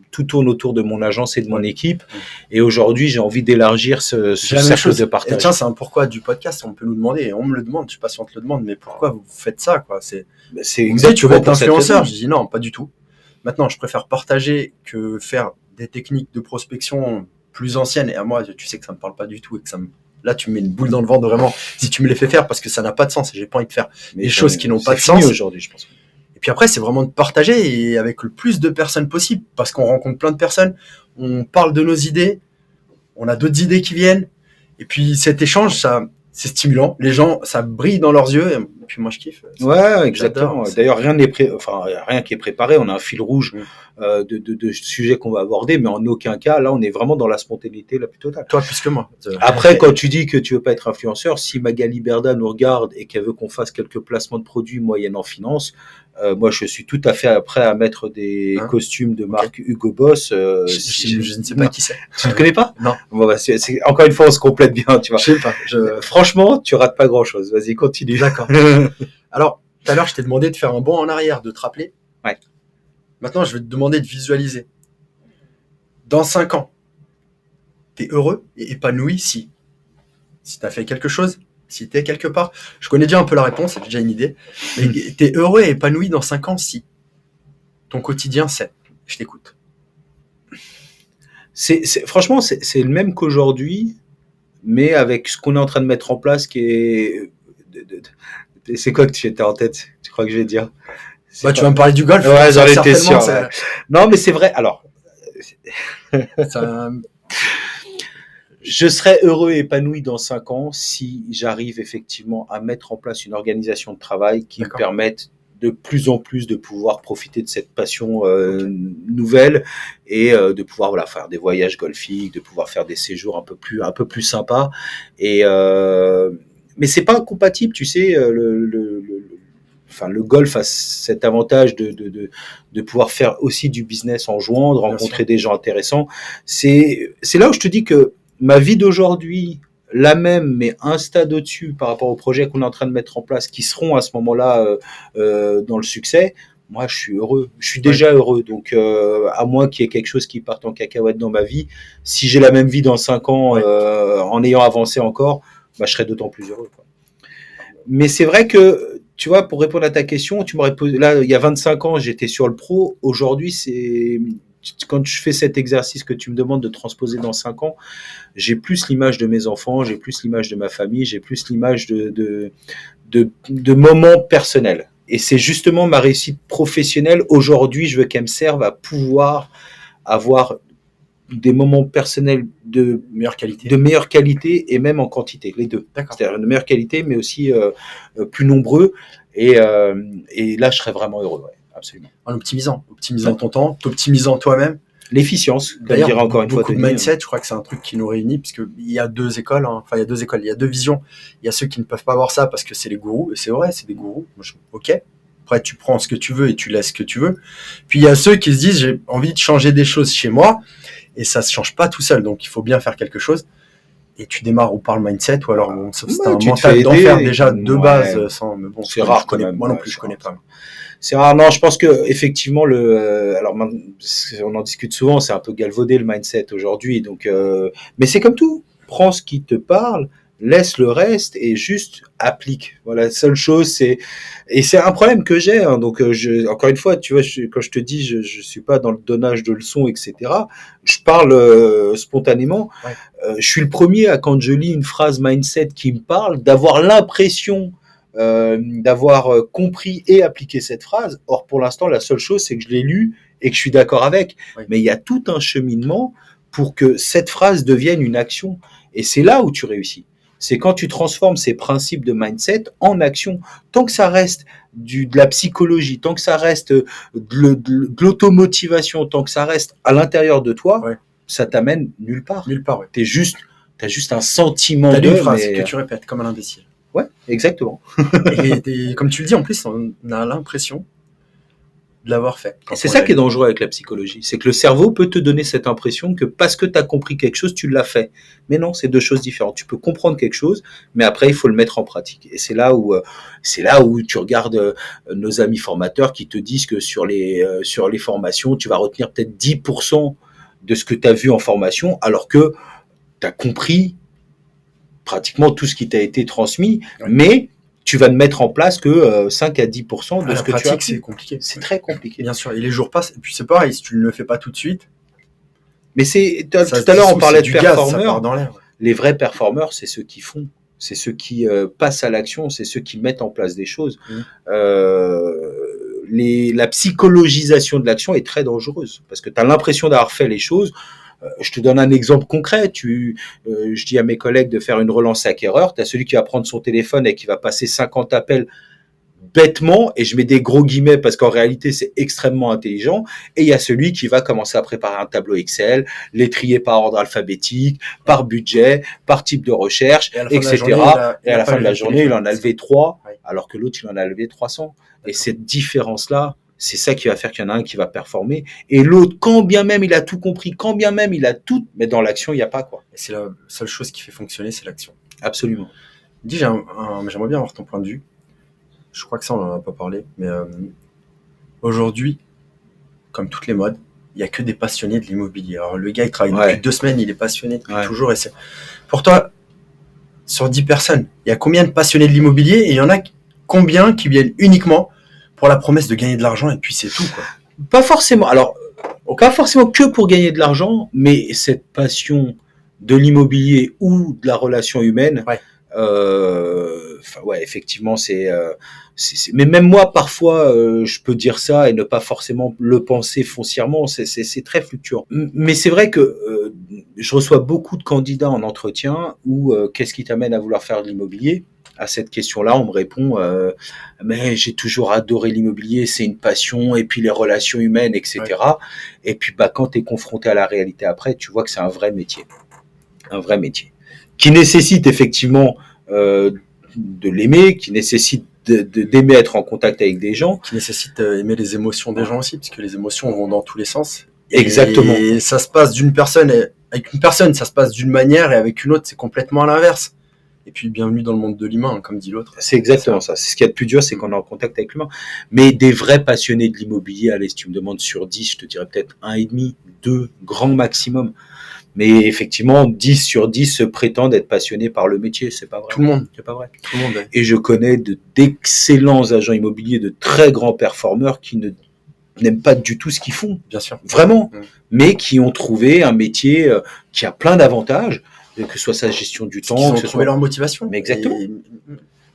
B: tout tourne autour de mon agence et de mon équipe. Et aujourd'hui, j'ai envie d'élargir ce cercle de partage.
A: Et tiens, c'est un pourquoi du podcast. On peut nous demander, et on me le demande. Je sais pas si on te le demande, mais pourquoi vous faites ça, quoi ? C'est exactement. Tu veux être influenceur ? Je dis non, pas du tout. Maintenant, je préfère partager que faire des techniques de prospection plus anciennes. Et à moi, tu sais que ça me parle pas du tout et que là, tu me mets une boule dans le ventre vraiment. Si tu me les fais faire, parce que ça n'a pas de sens et j'ai pas envie de faire des choses qui n'ont pas de sens
B: aujourd'hui, je pense.
A: Et puis après, c'est vraiment de partager et avec le plus de personnes possible, parce qu'on rencontre plein de personnes, on parle de nos idées, on a d'autres idées qui viennent. Et puis cet échange, c'est stimulant. Les gens, ça brille dans leurs yeux. puis moi je kiffe.
B: Ouais, exactement.
A: J'adore.
B: D'ailleurs, rien qui est préparé. On a un fil rouge de sujets qu'on va aborder, mais en aucun cas, là, on est vraiment dans la spontanéité la plus totale.
A: Toi plus que moi.
B: Après, quand tu dis que tu veux pas être influenceur, si Magali Berda nous regarde et qu'elle veut qu'on fasse quelques placements de produits moyennant finance, moi, je suis tout à fait prêt à mettre des costumes de marque Hugo Boss.
A: Je ne sais pas qui c'est.
B: Tu ne connais pas?
A: Non.
B: Bon, bah, encore une fois, on se complète bien, tu vois.
A: Je sais pas.
B: Franchement, tu rates pas grand-chose. Vas-y, continue.
A: D'accord. Alors, tout à l'heure, je t'ai demandé de faire un bond en arrière, de te rappeler.
B: Ouais.
A: Maintenant, je vais te demander de visualiser. Dans 5 ans, t'es heureux et épanoui si t'as fait quelque chose, si t'es quelque part. Je connais déjà un peu la réponse, j'ai déjà une idée. Mais t'es heureux et épanoui dans 5 ans si ton quotidien c'est. Je t'écoute.
B: Franchement, c'est le même qu'aujourd'hui, mais avec ce qu'on est en train de mettre en place qui est... C'est quoi que tu étais en tête? Tu crois que je vais dire?
A: Tu vas me parler du golf.
B: Ouais, j'en étais sûr. Ouais. Non, mais c'est vrai. Alors, je serais heureux et épanoui dans 5 ans si j'arrive effectivement à mettre en place une organisation de travail qui me permette de plus en plus de pouvoir profiter de cette passion nouvelle et de pouvoir faire des voyages golfiques, de pouvoir faire des séjours un peu plus sympas. Et mais c'est pas incompatible, tu sais. Le golf a cet avantage de pouvoir faire aussi du business en jouant, de rencontrer des gens intéressants. C'est là où je te dis que ma vie d'aujourd'hui, la même, mais un stade au-dessus par rapport aux projets qu'on est en train de mettre en place, qui seront à ce moment-là dans le succès, moi, je suis heureux. Je suis déjà heureux. Donc, à moins qu'il y ait quelque chose qui parte en cacahuète dans ma vie, si j'ai la même vie dans 5 ans, en ayant avancé encore, bah, je serai d'autant plus heureux, quoi. Mais c'est vrai que, tu vois, pour répondre à ta question, tu m'aurais posé, là, il y a 25 ans, j'étais sur le pro. Aujourd'hui, quand je fais cet exercice que tu me demandes de transposer dans 5 ans, j'ai plus l'image de mes enfants, j'ai plus l'image de ma famille, j'ai plus l'image de moments personnels. Et c'est justement ma réussite professionnelle. Aujourd'hui, je veux qu'elle me serve à pouvoir avoir des moments personnels de meilleure qualité et même en quantité, les deux. C'est-à-dire de meilleure qualité, mais aussi plus nombreux. Et là, je serais vraiment heureux. Ouais, absolument.
A: En optimisant ton temps, t'optimisant toi-même.
B: L'efficience,
A: d'ailleurs, encore une fois. Beaucoup de mindset, je crois que c'est un truc qui nous réunit, parce qu'il y a deux écoles, il y a deux visions. Il y a ceux qui ne peuvent pas voir ça parce que c'est les gourous, et c'est vrai, c'est des gourous. Ok. Après, tu prends ce que tu veux et tu laisses ce que tu veux. Puis il y a ceux qui se disent, j'ai envie de changer des choses chez moi, et ça se change pas tout seul, donc il faut bien faire quelque chose. Et tu démarres ou par le mindset, ou alors, sauf si t'as un mental d'enfer déjà de base, sans, mais bon,
B: c'est rare quand même.
A: Moi non plus, je connais pas.
B: C'est rare. Non, je pense que effectivement alors on en discute souvent, c'est un peu galvaudé le mindset aujourd'hui. Donc, mais c'est comme tout. Prends ce qui te parle, laisse le reste et juste applique. Voilà, la seule chose, et c'est un problème que j'ai. Hein, donc, encore une fois, tu vois, quand je te dis, je suis pas dans le donnage de leçons, etc. Je parle spontanément. Ouais. Je suis le premier à, quand je lis une phrase mindset qui me parle, d'avoir l'impression d'avoir compris et appliqué cette phrase. Or, pour l'instant, la seule chose, c'est que je l'ai lue et que je suis d'accord avec. Oui. Mais il y a tout un cheminement pour que cette phrase devienne une action. Et c'est là où tu réussis. C'est quand tu transformes ces principes de mindset en action. Tant que ça reste de la psychologie, tant que ça reste de l'automotivation, tant que ça reste à l'intérieur de toi, ouais, ça t'amène nulle part.
A: Nulle part, ouais.
B: T'as juste un sentiment
A: de... T'as une phrase que tu répètes comme un imbécile.
B: Ouais, exactement.
A: et comme tu le dis, en plus, on a l'impression de l'avoir fait.
B: C'est ça qui est dangereux avec la psychologie. C'est que le cerveau peut te donner cette impression que parce que tu as compris quelque chose, tu l'as fait. Mais non, c'est deux choses différentes. Tu peux comprendre quelque chose, mais après, il faut le mettre en pratique. Et c'est là où tu regardes nos amis formateurs qui te disent que sur les formations, tu vas retenir peut-être 10% de ce que tu as vu en formation, alors que tu as compris pratiquement tout ce qui t'a été transmis, ouais, mais tu vas ne mettre en place que 5 à 10% de ce que
A: pratique,
B: tu as appris.
A: C'est compliqué.
B: C'est très compliqué.
A: Bien sûr, et les jours passent, et puis c'est pareil, si tu ne le fais pas tout de suite.
B: Mais tout à l'heure, on parlait de performeurs. Les vrais performeurs, c'est ceux qui font. C'est ceux qui passent à l'action, c'est ceux qui mettent en place des choses. La psychologisation de l'action est très dangereuse, parce que tu as l'impression d'avoir fait les choses. Je te donne un exemple concret. Je dis à mes collègues de faire une relance acquéreur. Tu as celui qui va prendre son téléphone et qui va passer 50 appels bêtement, et je mets des gros guillemets parce qu'en réalité c'est extrêmement intelligent, et il y a celui qui va commencer à préparer un tableau Excel, les trier par ordre alphabétique, par budget, par type de recherche,
A: Et à la fin de la
B: etc.
A: journée,
B: Et à la fin de la journée, il en a
A: levé.
B: levé 3,
A: Ouais.
B: alors que l'autre, il en a levé 300. Et
A: D'accord.
B: cette différence-là, c'est ça qui va faire qu'il y en a un qui va performer. Et l'autre, quand bien même il a tout compris, quand bien même il a tout, mais dans l'action, il n'y a pas, quoi.
A: Et c'est la seule chose qui fait fonctionner, c'est l'action.
B: Absolument.
A: Dis, j'aimerais bien avoir ton point de vue. Je crois que ça, on n'en a pas parlé. Mais aujourd'hui, comme toutes les modes, il n'y a que des passionnés de l'immobilier. Alors, le gars, il travaille depuis 2 semaines, il est passionné depuis toujours. Et pour toi, sur 10 personnes, il y a combien de passionnés de l'immobilier et il y en a combien qui viennent uniquement pour la promesse de gagner de l'argent et puis c'est tout, quoi.
B: Pas forcément. Alors, pas forcément que pour gagner de l'argent, mais cette passion de l'immobilier ou de la relation humaine.
A: Ouais.
B: Effectivement, mais même moi, parfois, je peux dire ça et ne pas forcément le penser foncièrement. C'est très fluctuant. Mais c'est vrai que je reçois beaucoup de candidats en entretien où qu'est-ce qui t'amène à vouloir faire de l'immobilier ? À cette question-là, on me répond mais j'ai toujours adoré l'immobilier, c'est une passion, et puis les relations humaines, etc. Ouais. Et puis quand tu es confronté à la réalité après, tu vois que c'est un vrai métier. Un vrai métier. Qui nécessite effectivement de l'aimer, qui nécessite d'aimer être en contact avec des gens.
A: Qui nécessite aimer les émotions des gens aussi, parce que les émotions vont dans tous les sens.
B: Exactement.
A: Et ça se passe d'une personne, avec une personne, ça se passe d'une manière, et avec une autre, c'est complètement à l'inverse. Et puis, bienvenue dans le monde de l'humain, comme dit l'autre.
B: C'est exactement ça. C'est ce qu'il y a de plus dur, c'est qu'on est en contact avec l'humain. Mais des vrais passionnés de l'immobilier, allez, si tu me demandes sur 10, je te dirais peut-être 1,5, 2, grand maximum. Mais effectivement, 10 sur 10 se prétendent être passionnés par le métier. C'est pas vrai.
A: Tout le monde.
B: C'est pas vrai.
A: Tout le monde. Ouais.
B: Et je connais d'excellents agents immobiliers, de très grands performeurs qui n'aiment pas du tout ce qu'ils font.
A: Bien sûr.
B: Vraiment. Mais qui ont trouvé un métier qui a plein d'avantages, que ce soit sa gestion du temps.
A: Ils ont trouvé leur motivation.
B: Mais exactement.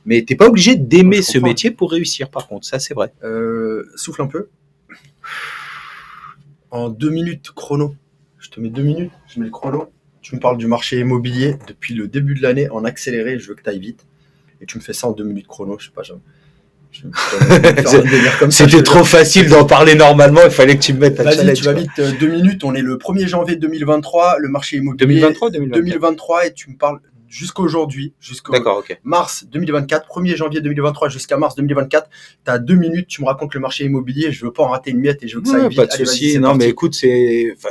B: Mais t'es pas obligé d'aimer ce métier pour réussir, par contre. Ça, c'est vrai.
A: Souffle un peu. En 2 minutes chrono. Je te mets 2 minutes, je mets le chrono. Tu me parles du marché immobilier depuis le début de l'année en accéléré. Je veux que tu ailles vite. Et tu me fais ça en 2 minutes chrono. Je sais pas,
B: C'était trop facile d'en parler normalement. Il fallait que tu me mettes à challenge.
A: Tu vas vite. 2 minutes. On est le 1er janvier 2023. Le marché immobilier. 2023 et tu me parles jusqu'à aujourd'hui, jusqu'au mars 2024, 1er janvier 2023 jusqu'à mars 2024. Tu as 2 minutes, tu me racontes le marché immobilier, je veux pas en rater une miette et je veux que ça aille vite.
B: Pas de souci. Non, mais écoute,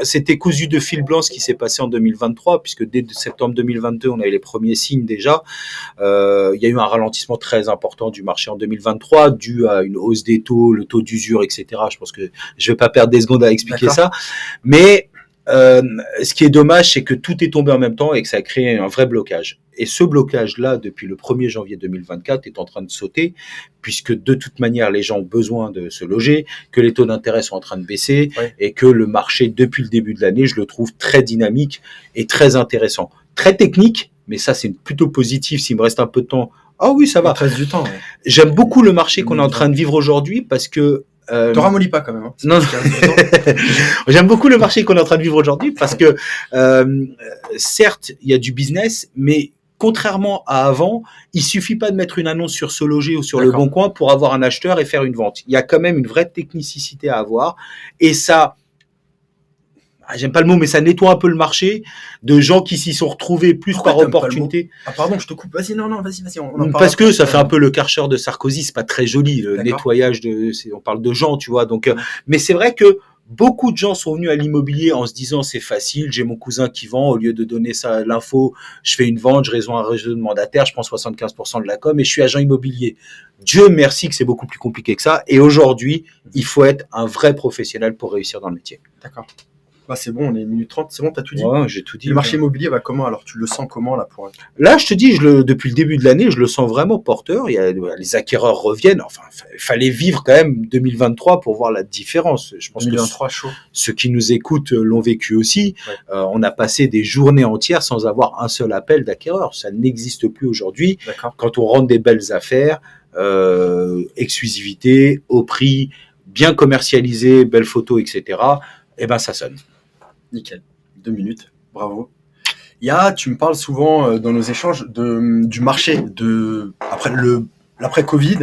B: c'était cousu de fil blanc ce qui s'est passé en 2023, puisque dès septembre 2022, on avait les premiers signes déjà. Il y a eu un ralentissement très important du marché en 2023, dû à une hausse des taux, le taux d'usure, etc. Je pense que je vais pas perdre des secondes à expliquer ça. Mais ce qui est dommage, c'est que tout est tombé en même temps et que ça a créé un vrai blocage. Et ce blocage-là, depuis le 1er janvier 2024, est en train de sauter, puisque de toute manière, les gens ont besoin de se loger, que les taux d'intérêt sont en train de baisser, et que le marché, depuis le début de l'année, je le trouve très dynamique et très intéressant. Très technique, mais ça, c'est plutôt positif s'il me reste un peu de temps. Ah oui, ça va.
A: Il reste du temps. Ouais.
B: J'aime beaucoup le marché qu'on est en train de vivre aujourd'hui, parce que
A: te ramollis pas quand même. Hein.
B: Non. J'aime beaucoup le marché qu'on est en train de vivre aujourd'hui parce que certes, il y a du business, mais contrairement à avant, il suffit pas de mettre une annonce sur SoLoger ou sur Le Bon Coin pour avoir un acheteur et faire une vente. Il y a quand même une vraie technicité à avoir et ça, j'aime pas le mot, mais ça nettoie un peu le marché de gens qui s'y sont retrouvés plus par opportunité.
A: Ah pardon, je te coupe. Vas-y, non, vas-y.
B: Parce que ça fait un peu le Karcher de Sarkozy, c'est pas très joli, le nettoyage on parle de gens, tu vois. Donc, mais c'est vrai que beaucoup de gens sont venus à l'immobilier en se disant c'est facile, j'ai mon cousin qui vend, au lieu de donner ça l'info, je fais une vente, je réseau un réseau de mandataires, je prends 75% de la com et je suis agent immobilier. Dieu merci que c'est beaucoup plus compliqué que ça. Et aujourd'hui, il faut être un vrai professionnel pour réussir dans le métier.
A: D'accord. Bah c'est bon, on est 1h30, c'est bon, t'as tout dit.
B: Ouais, j'ai tout dit.
A: Le marché immobilier va comment alors? Tu le sens comment là pour...
B: Là, je te dis, depuis le début de l'année, je le sens vraiment porteur. Il y a, les acquéreurs reviennent. Enfin, il fallait vivre quand même 2023 pour voir la différence. Je pense
A: 2023 chaud.
B: Ceux qui nous écoutent l'ont vécu aussi. Ouais. On a passé des journées entières sans avoir un seul appel d'acquéreur. Ça n'existe plus aujourd'hui.
A: D'accord.
B: Quand on rentre des belles affaires, exclusivité, au prix, bien commercialisé, belles photos, etc. Eh ben, ça sonne.
A: Nickel. 2 minutes. Bravo. Tu me parles souvent dans nos échanges du marché après Covid.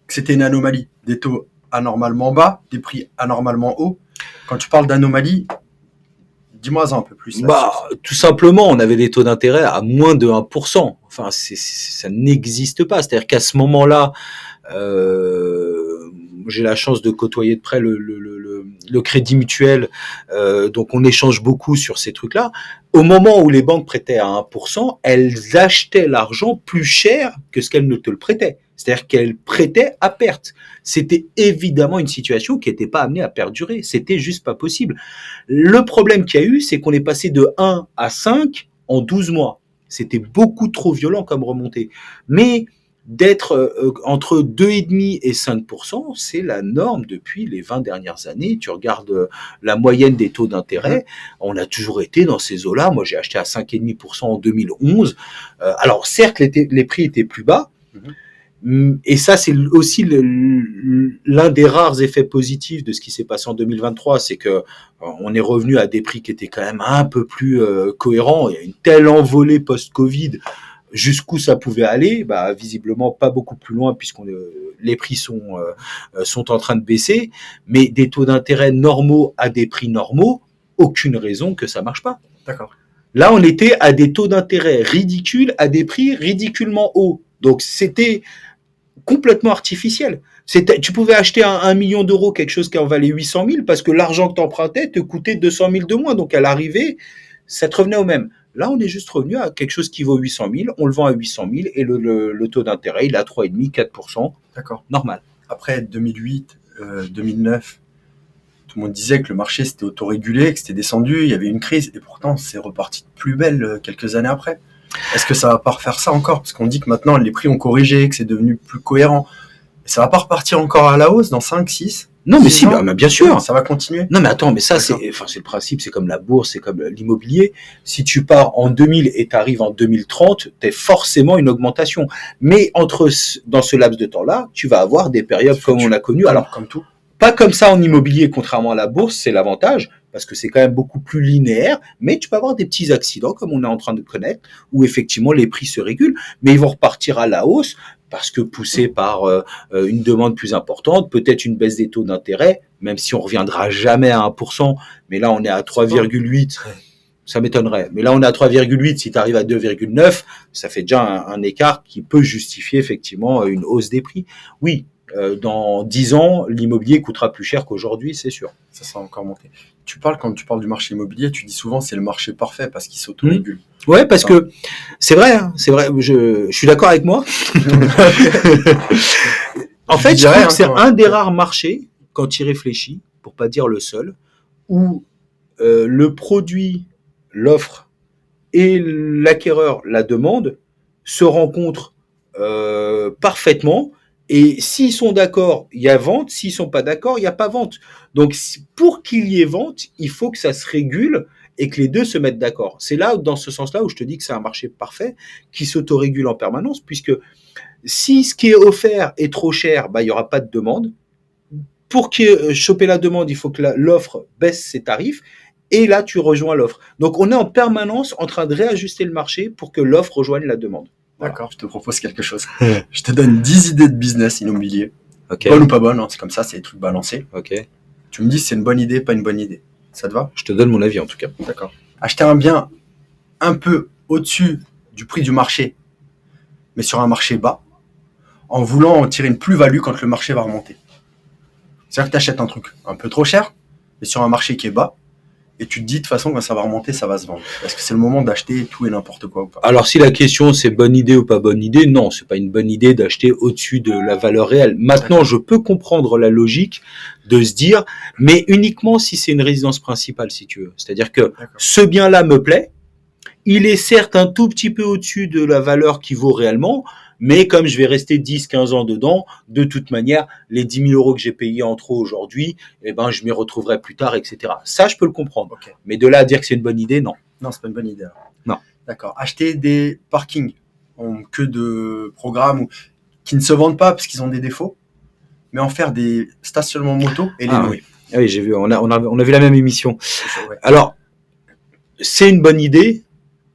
A: que c'était une anomalie, des taux anormalement bas, des prix anormalement hauts. Quand tu parles d'anomalie, dis-moi un peu plus là-dessus.
B: Tout simplement, on avait des taux d'intérêt à moins de 1%. Enfin, ça n'existe pas. C'est-à-dire qu'à ce moment-là, j'ai la chance de côtoyer de près le crédit mutuel, donc on échange beaucoup sur ces trucs-là. Au moment où les banques prêtaient à 1%, elles achetaient l'argent plus cher que ce qu'elles ne te le prêtaient. C'est-à-dire qu'elles prêtaient à perte. C'était évidemment une situation qui n'était pas amenée à perdurer. C'était juste pas possible. Le problème qu'il y a eu, c'est qu'on est passé de 1 à 5 en 12 mois. C'était beaucoup trop violent comme remontée. Mais d'être entre 2,5 et 5%, c'est la norme depuis les 20 dernières années. Tu regardes la moyenne des taux d'intérêt, on a toujours été dans ces eaux-là. Moi, j'ai acheté à 5,5% en 2011. Alors, certes, les prix étaient plus bas, et ça, c'est aussi l'un des rares effets positifs de ce qui s'est passé en 2023, c'est que on est revenu à des prix qui étaient quand même un peu plus cohérents. Il y a une telle envolée post-Covid. Jusqu'où ça pouvait aller, visiblement pas beaucoup plus loin puisque les prix sont en train de baisser, mais des taux d'intérêt normaux à des prix normaux, aucune raison que ça marche pas.
A: D'accord.
B: Là, on était à des taux d'intérêt ridicules, à des prix ridiculement hauts. Donc c'était complètement artificiel. Tu pouvais acheter à 1 million d'euros quelque chose qui en valait 800 000 parce que l'argent que tu empruntais te coûtait 200 000 de moins. Donc à l'arrivée, ça te revenait au même. Là, on est juste revenu à quelque chose qui vaut 800 000, on le vend à 800 000 et le taux d'intérêt, il est à 3,5, 4%.
A: D'accord.
B: Normal.
A: Après 2008, 2009, tout le monde disait que le marché s'était autorégulé, que c'était descendu, il y avait une crise, et pourtant, c'est reparti de plus belle quelques années après. Est-ce que ça va pas refaire ça encore? Parce qu'on dit que maintenant, les prix ont corrigé, que c'est devenu plus cohérent. Et ça va pas repartir encore à la hausse dans 5, 6?
B: Non, mais si, bien sûr.
A: Ça va continuer.
B: Non, mais attends, mais ça, c'est le principe, c'est comme la bourse, c'est comme l'immobilier. Si tu pars en 2000 et t'arrives en 2030, t'as forcément une augmentation. Mais dans ce laps de temps-là, tu vas avoir des périodes comme on a connu. Alors,
A: comme tout.
B: Pas comme ça en immobilier, contrairement à la bourse, c'est l'avantage, parce que c'est quand même beaucoup plus linéaire, mais tu peux avoir des petits accidents, comme on est en train de connaître, où effectivement les prix se régulent, mais ils vont repartir à la hausse, parce que poussés par une demande plus importante, peut-être une baisse des taux d'intérêt, même si on reviendra jamais à 1%, mais là on est à 3,8%. Ça m'étonnerait. Mais là, on est à 3,8. Si tu arrives à 2,9, ça fait déjà un écart qui peut justifier effectivement une hausse des prix. Oui, dans 10 ans, l'immobilier coûtera plus cher qu'aujourd'hui, c'est sûr.
A: Ça va encore monter. Quand tu parles du marché immobilier, tu dis souvent c'est le marché parfait parce qu'il s'autorégule.
B: Ouais, parce que c'est vrai, je suis d'accord avec moi. En fait, je trouve que c'est un des rares marchés, quand tu y réfléchis, pour pas dire le seul, où le produit, l'offre et l'acquéreur, la demande, se rencontrent parfaitement. Et s'ils sont d'accord, il y a vente. S'ils sont pas d'accord, il n'y a pas vente. Donc, pour qu'il y ait vente, il faut que ça se régule et que les deux se mettent d'accord. C'est là, dans ce sens-là, où je te dis que c'est un marché parfait qui s'autorégule en permanence, puisque si ce qui est offert est trop cher, il n'y aura pas de demande. Pour choper la demande, il faut que l'offre baisse ses tarifs. Et là, tu rejoins l'offre. Donc, on est en permanence en train de réajuster le marché pour que l'offre rejoigne la demande.
A: D'accord, je te propose quelque chose. Je te donne 10 idées de business immobilier.
B: Okay.
A: Bonne ou pas bonne, c'est comme ça, c'est des trucs balancés.
B: Okay.
A: Tu me dis si c'est une bonne idée, pas une bonne idée. Ça te va?
B: Je te donne mon avis en tout cas.
A: D'accord. Acheter un bien un peu au-dessus du prix du marché, mais sur un marché bas, en voulant en tirer une plus-value quand le marché va remonter. C'est-à-dire que tu achètes un truc un peu trop cher, mais sur un marché qui est bas, et tu te dis de toute façon quand ça va remonter, ça va se vendre. Est-ce que c'est le moment d'acheter tout et n'importe quoi ou pas?
B: Alors si la question c'est bonne idée ou pas bonne idée, non, c'est pas une bonne idée d'acheter au-dessus de la valeur réelle. Maintenant, je peux comprendre la logique de se dire, mais uniquement si c'est une résidence principale, si tu veux. C'est-à-dire que ce bien-là me plaît, il est certes un tout petit peu au-dessus de la valeur qui vaut réellement, mais comme je vais rester 10-15 ans dedans, de toute manière, les 10 000 euros que j'ai payés en trop aujourd'hui, je m'y retrouverai plus tard, etc. Ça, je peux le comprendre.
A: Okay.
B: Mais de là à dire que c'est une bonne idée, non.
A: Non, c'est pas une bonne idée. Alors.
B: Non.
A: D'accord. Acheter des parkings en queue de programme qui ne se vendent pas parce qu'ils ont des défauts, mais en faire des stationnements moto et les louer.
B: Oui, j'ai vu. On a vu la même émission.
A: Ouais.
B: Alors, c'est une bonne idée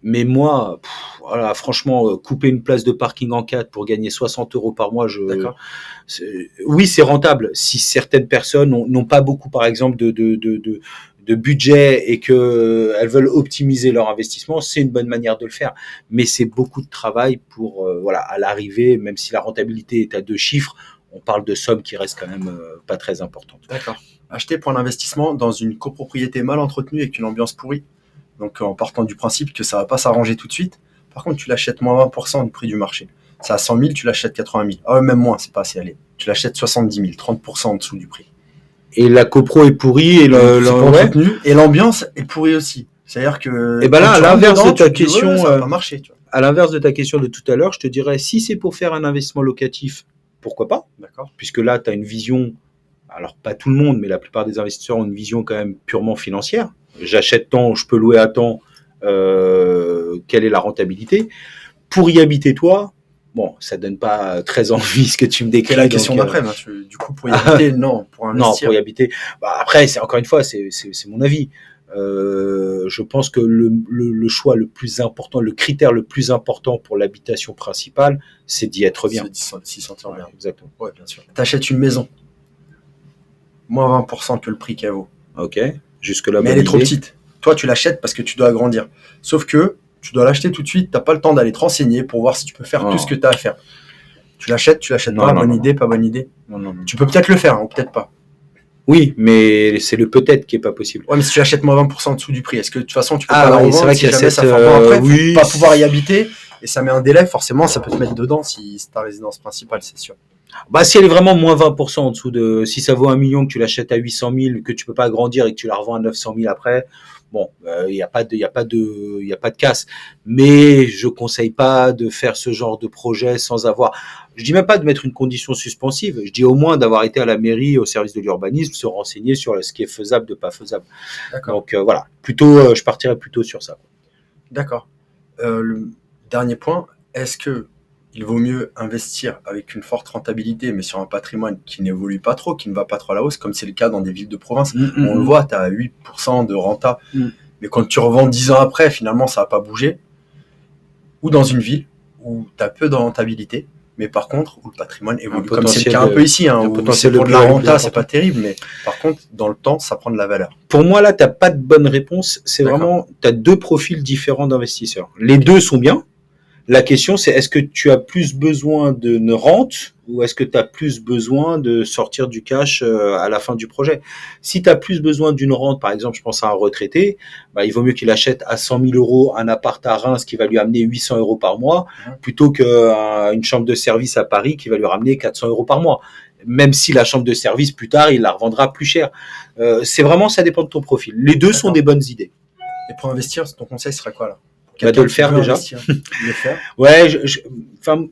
B: Mais moi, voilà, franchement, couper une place de parking en 4 pour gagner 60 € par mois,
A: D'accord.
B: oui, c'est rentable. Si certaines personnes n'ont pas beaucoup, par exemple, de budget et que elles veulent optimiser leur investissement, c'est une bonne manière de le faire. Mais c'est beaucoup de travail pour, voilà, à l'arrivée, même si la rentabilité est à 2 chiffres, on parle de sommes qui restent quand même pas très importantes.
A: D'accord. Acheter pour l'investissement dans une copropriété mal entretenue avec une ambiance pourrie. Donc en partant du principe que ça va pas s'arranger tout de suite. Par contre, tu l'achètes moins 20% du prix du marché. C'est à 100 000, tu l'achètes 80 000. Ah ouais, même moins, c'est pas assez allé. Tu l'achètes 70 000, 30% en dessous du prix.
B: Et la copro est pourrie et
A: C'est pas entretenu. Et l'ambiance est pourrie aussi. C'est-à-dire que.
B: Et ben là, à l'inverse de ta question,
A: ça va pas marcher, tu vois.
B: À l'inverse de ta question de tout à l'heure, je te dirais, si c'est pour faire un investissement locatif, pourquoi pas?
A: D'accord.
B: Puisque là, tu as une vision, alors pas tout le monde, mais la plupart des investisseurs ont une vision quand même purement financière. J'achète tant, je peux louer à tant, quelle est la rentabilité? Pour y habiter toi, bon, ça donne pas très envie ce que tu me décris.
A: C'est la question d'après, du coup, pour y habiter, non. Pour investir.
B: Non, pour y habiter. Bah, après, c'est encore une fois, c'est mon avis. Je pense que le choix le plus important, le critère le plus important pour l'habitation principale, c'est d'y être bien.
A: C'est d'y sentir bien.
B: Exactement.
A: Ouais, bien sûr. T'achètes une maison, moins 20% que le prix qu'elle vaut.
B: Ok. Jusque-là,
A: mais elle est trop petite. Toi, tu l'achètes parce que tu dois agrandir. Sauf que tu dois l'acheter tout de suite, t'as pas le temps d'aller te renseigner pour voir si tu peux faire tout ce que tu as à faire. Tu l'achètes pas, bonne idée, pas bonne idée.
B: Non.
A: Tu peux peut-être le faire, ou peut-être pas.
B: Oui, mais c'est le peut-être qui est pas possible.
A: Ouais, mais si tu achètes moins 20% en dessous du prix, est-ce que de toute façon tu peux pas la revendre?
B: C'est vrai
A: si
B: qu'il y a
A: jamais
B: cette,
A: ça fait un peu après,
B: oui,
A: pas pouvoir y habiter et ça met un délai, forcément ça peut te mettre dedans si c'est ta résidence principale, c'est sûr.
B: Bah, si elle est vraiment moins 20% en dessous de, si ça vaut 1 million, que tu l'achètes à 800 000, que tu peux pas agrandir et que tu la revends à 900 000 après, bon, il y a pas de casse. Mais je conseille pas de faire ce genre de projet sans avoir, je dis même pas de mettre une condition suspensive. Je dis au moins d'avoir été à la mairie, au service de l'urbanisme, se renseigner sur ce qui est faisable, de pas faisable.
A: D'accord.
B: Donc, voilà. Plutôt, je partirais plutôt sur ça.
A: D'accord. Le dernier point, est-ce que il vaut mieux investir avec une forte rentabilité, mais sur un patrimoine qui n'évolue pas trop, qui ne va pas trop à la hausse, comme c'est le cas dans des villes de province. On le voit, tu as 8% de renta, mais quand tu revends 10 ans après, finalement, ça va pas bouger. Ou dans une ville où tu as peu de rentabilité, mais par contre, où le patrimoine évolue. Comme c'est le cas un peu ici, où c'est pour de la renta, c'est pas terrible, mais par contre, dans le temps, ça prend de la valeur.
B: Pour moi, là, tu n'as pas de bonne réponse. C'est vraiment, tu as 2 profils différents d'investisseurs. Les 2 sont bien. La question, c'est est-ce que tu as plus besoin d'une rente ou est-ce que tu as plus besoin de sortir du cash à la fin du projet? Si tu as plus besoin d'une rente, par exemple, je pense à un retraité, bah, il vaut mieux qu'il achète à 100 000 € un appart à Reims qui va lui amener 800 € par mois plutôt qu'une chambre de service à Paris qui va lui ramener 400 € par mois. Même si la chambre de service, plus tard, il la revendra plus cher. C'est vraiment, ça dépend de ton profil. Les 2 sont des bonnes idées.
A: Et pour investir, ton conseil serait quoi là?
B: De le faire déjà.
A: Le faire.
B: Ouais, enfin,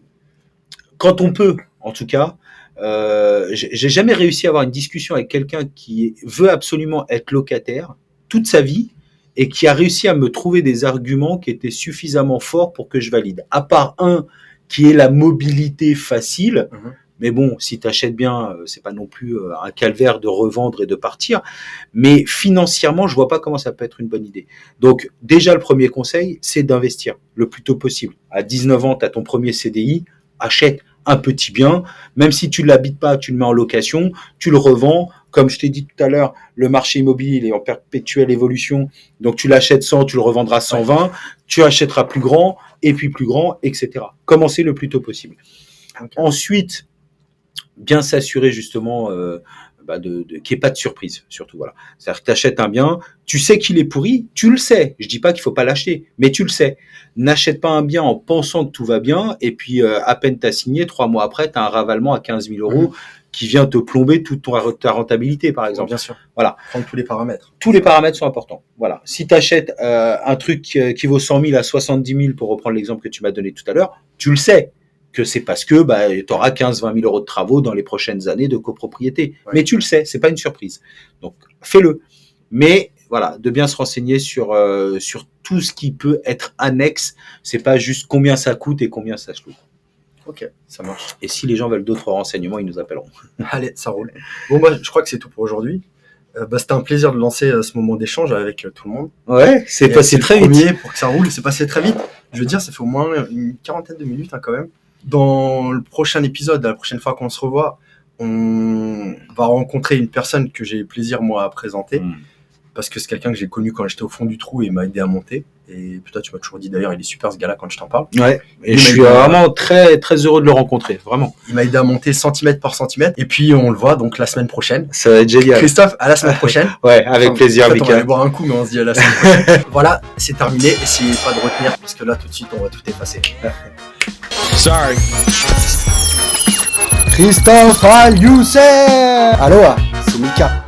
B: quand on peut, en tout cas. J'ai jamais réussi à avoir une discussion avec quelqu'un qui veut absolument être locataire toute sa vie et qui a réussi à me trouver des arguments qui étaient suffisamment forts pour que je valide. À part un qui est la mobilité facile. Mais bon, si tu achètes bien, c'est pas non plus un calvaire de revendre et de partir. Mais financièrement, je vois pas comment ça peut être une bonne idée. Donc, déjà, le premier conseil, c'est d'investir le plus tôt possible. À 19 ans, tu as ton premier CDI, achète un petit bien. Même si tu ne l'habites pas, tu le mets en location, tu le revends. Comme je t'ai dit tout à l'heure, le marché immobilier est en perpétuelle évolution. Donc, tu l'achètes 100, tu le revendras 120, tu achèteras plus grand, et puis plus grand, etc. Commencez le plus tôt possible. Ensuite, bien s'assurer justement qu'il n'y ait pas de surprise, surtout. Voilà. C'est-à-dire que tu achètes un bien, tu sais qu'il est pourri, tu le sais. Je dis pas qu'il faut pas l'acheter, mais tu le sais. N'achète pas un bien en pensant que tout va bien, et puis à peine tu as signé, 3 mois après, tu as un ravalement à 15 000 € qui vient te plomber toute ta rentabilité, par exemple.
A: Bien sûr.
B: Voilà.
A: Prendre tous les paramètres.
B: Tous les paramètres sont importants. Voilà. Si tu achètes un truc qui vaut 100 000 à 70 000, pour reprendre l'exemple que tu m'as donné tout à l'heure, tu le sais que c'est parce que tu auras 15-20 000 € de travaux dans les prochaines années de copropriété. Ouais. Mais tu le sais, c'est pas une surprise. Donc, fais-le. Mais voilà, de bien se renseigner sur tout ce qui peut être annexe. C'est pas juste combien ça coûte et combien ça se loue.
A: Ok, ça marche.
B: Et si les gens veulent d'autres renseignements, ils nous appelleront.
A: Allez, ça roule. Bon, moi, je crois que c'est tout pour aujourd'hui. C'était un plaisir de lancer ce moment d'échange avec tout le monde.
B: Ouais, c'est passé très vite.
A: Premier, pour que ça roule, c'est passé très vite. Je veux dire, ça fait au moins une quarantaine de minutes quand même. Dans le prochain épisode, la prochaine fois qu'on se revoit, on va rencontrer une personne que j'ai plaisir moi à présenter. Parce que c'est quelqu'un que j'ai connu quand j'étais au fond du trou et il m'a aidé à monter. Et toi, tu m'as toujours dit d'ailleurs, il est super ce gars-là quand je t'en parle.
B: Ouais, et je suis vraiment très, très heureux de le rencontrer, vraiment.
A: Il m'a aidé à monter centimètre par centimètre. Et puis, on le voit donc la semaine prochaine.
B: Ça va être génial.
A: Christophe, à la semaine prochaine.
B: Ouais, avec plaisir,
A: en fait,
B: Mika.
A: on va aller boire un coup, mais on se dit à la semaine prochaine. Voilà, c'est terminé. Essayez pas de retenir, parce que là, tout de suite, on va tout effacer.
B: Sorry.
A: Christophe Al Youssef. Aloha, c'est Mika.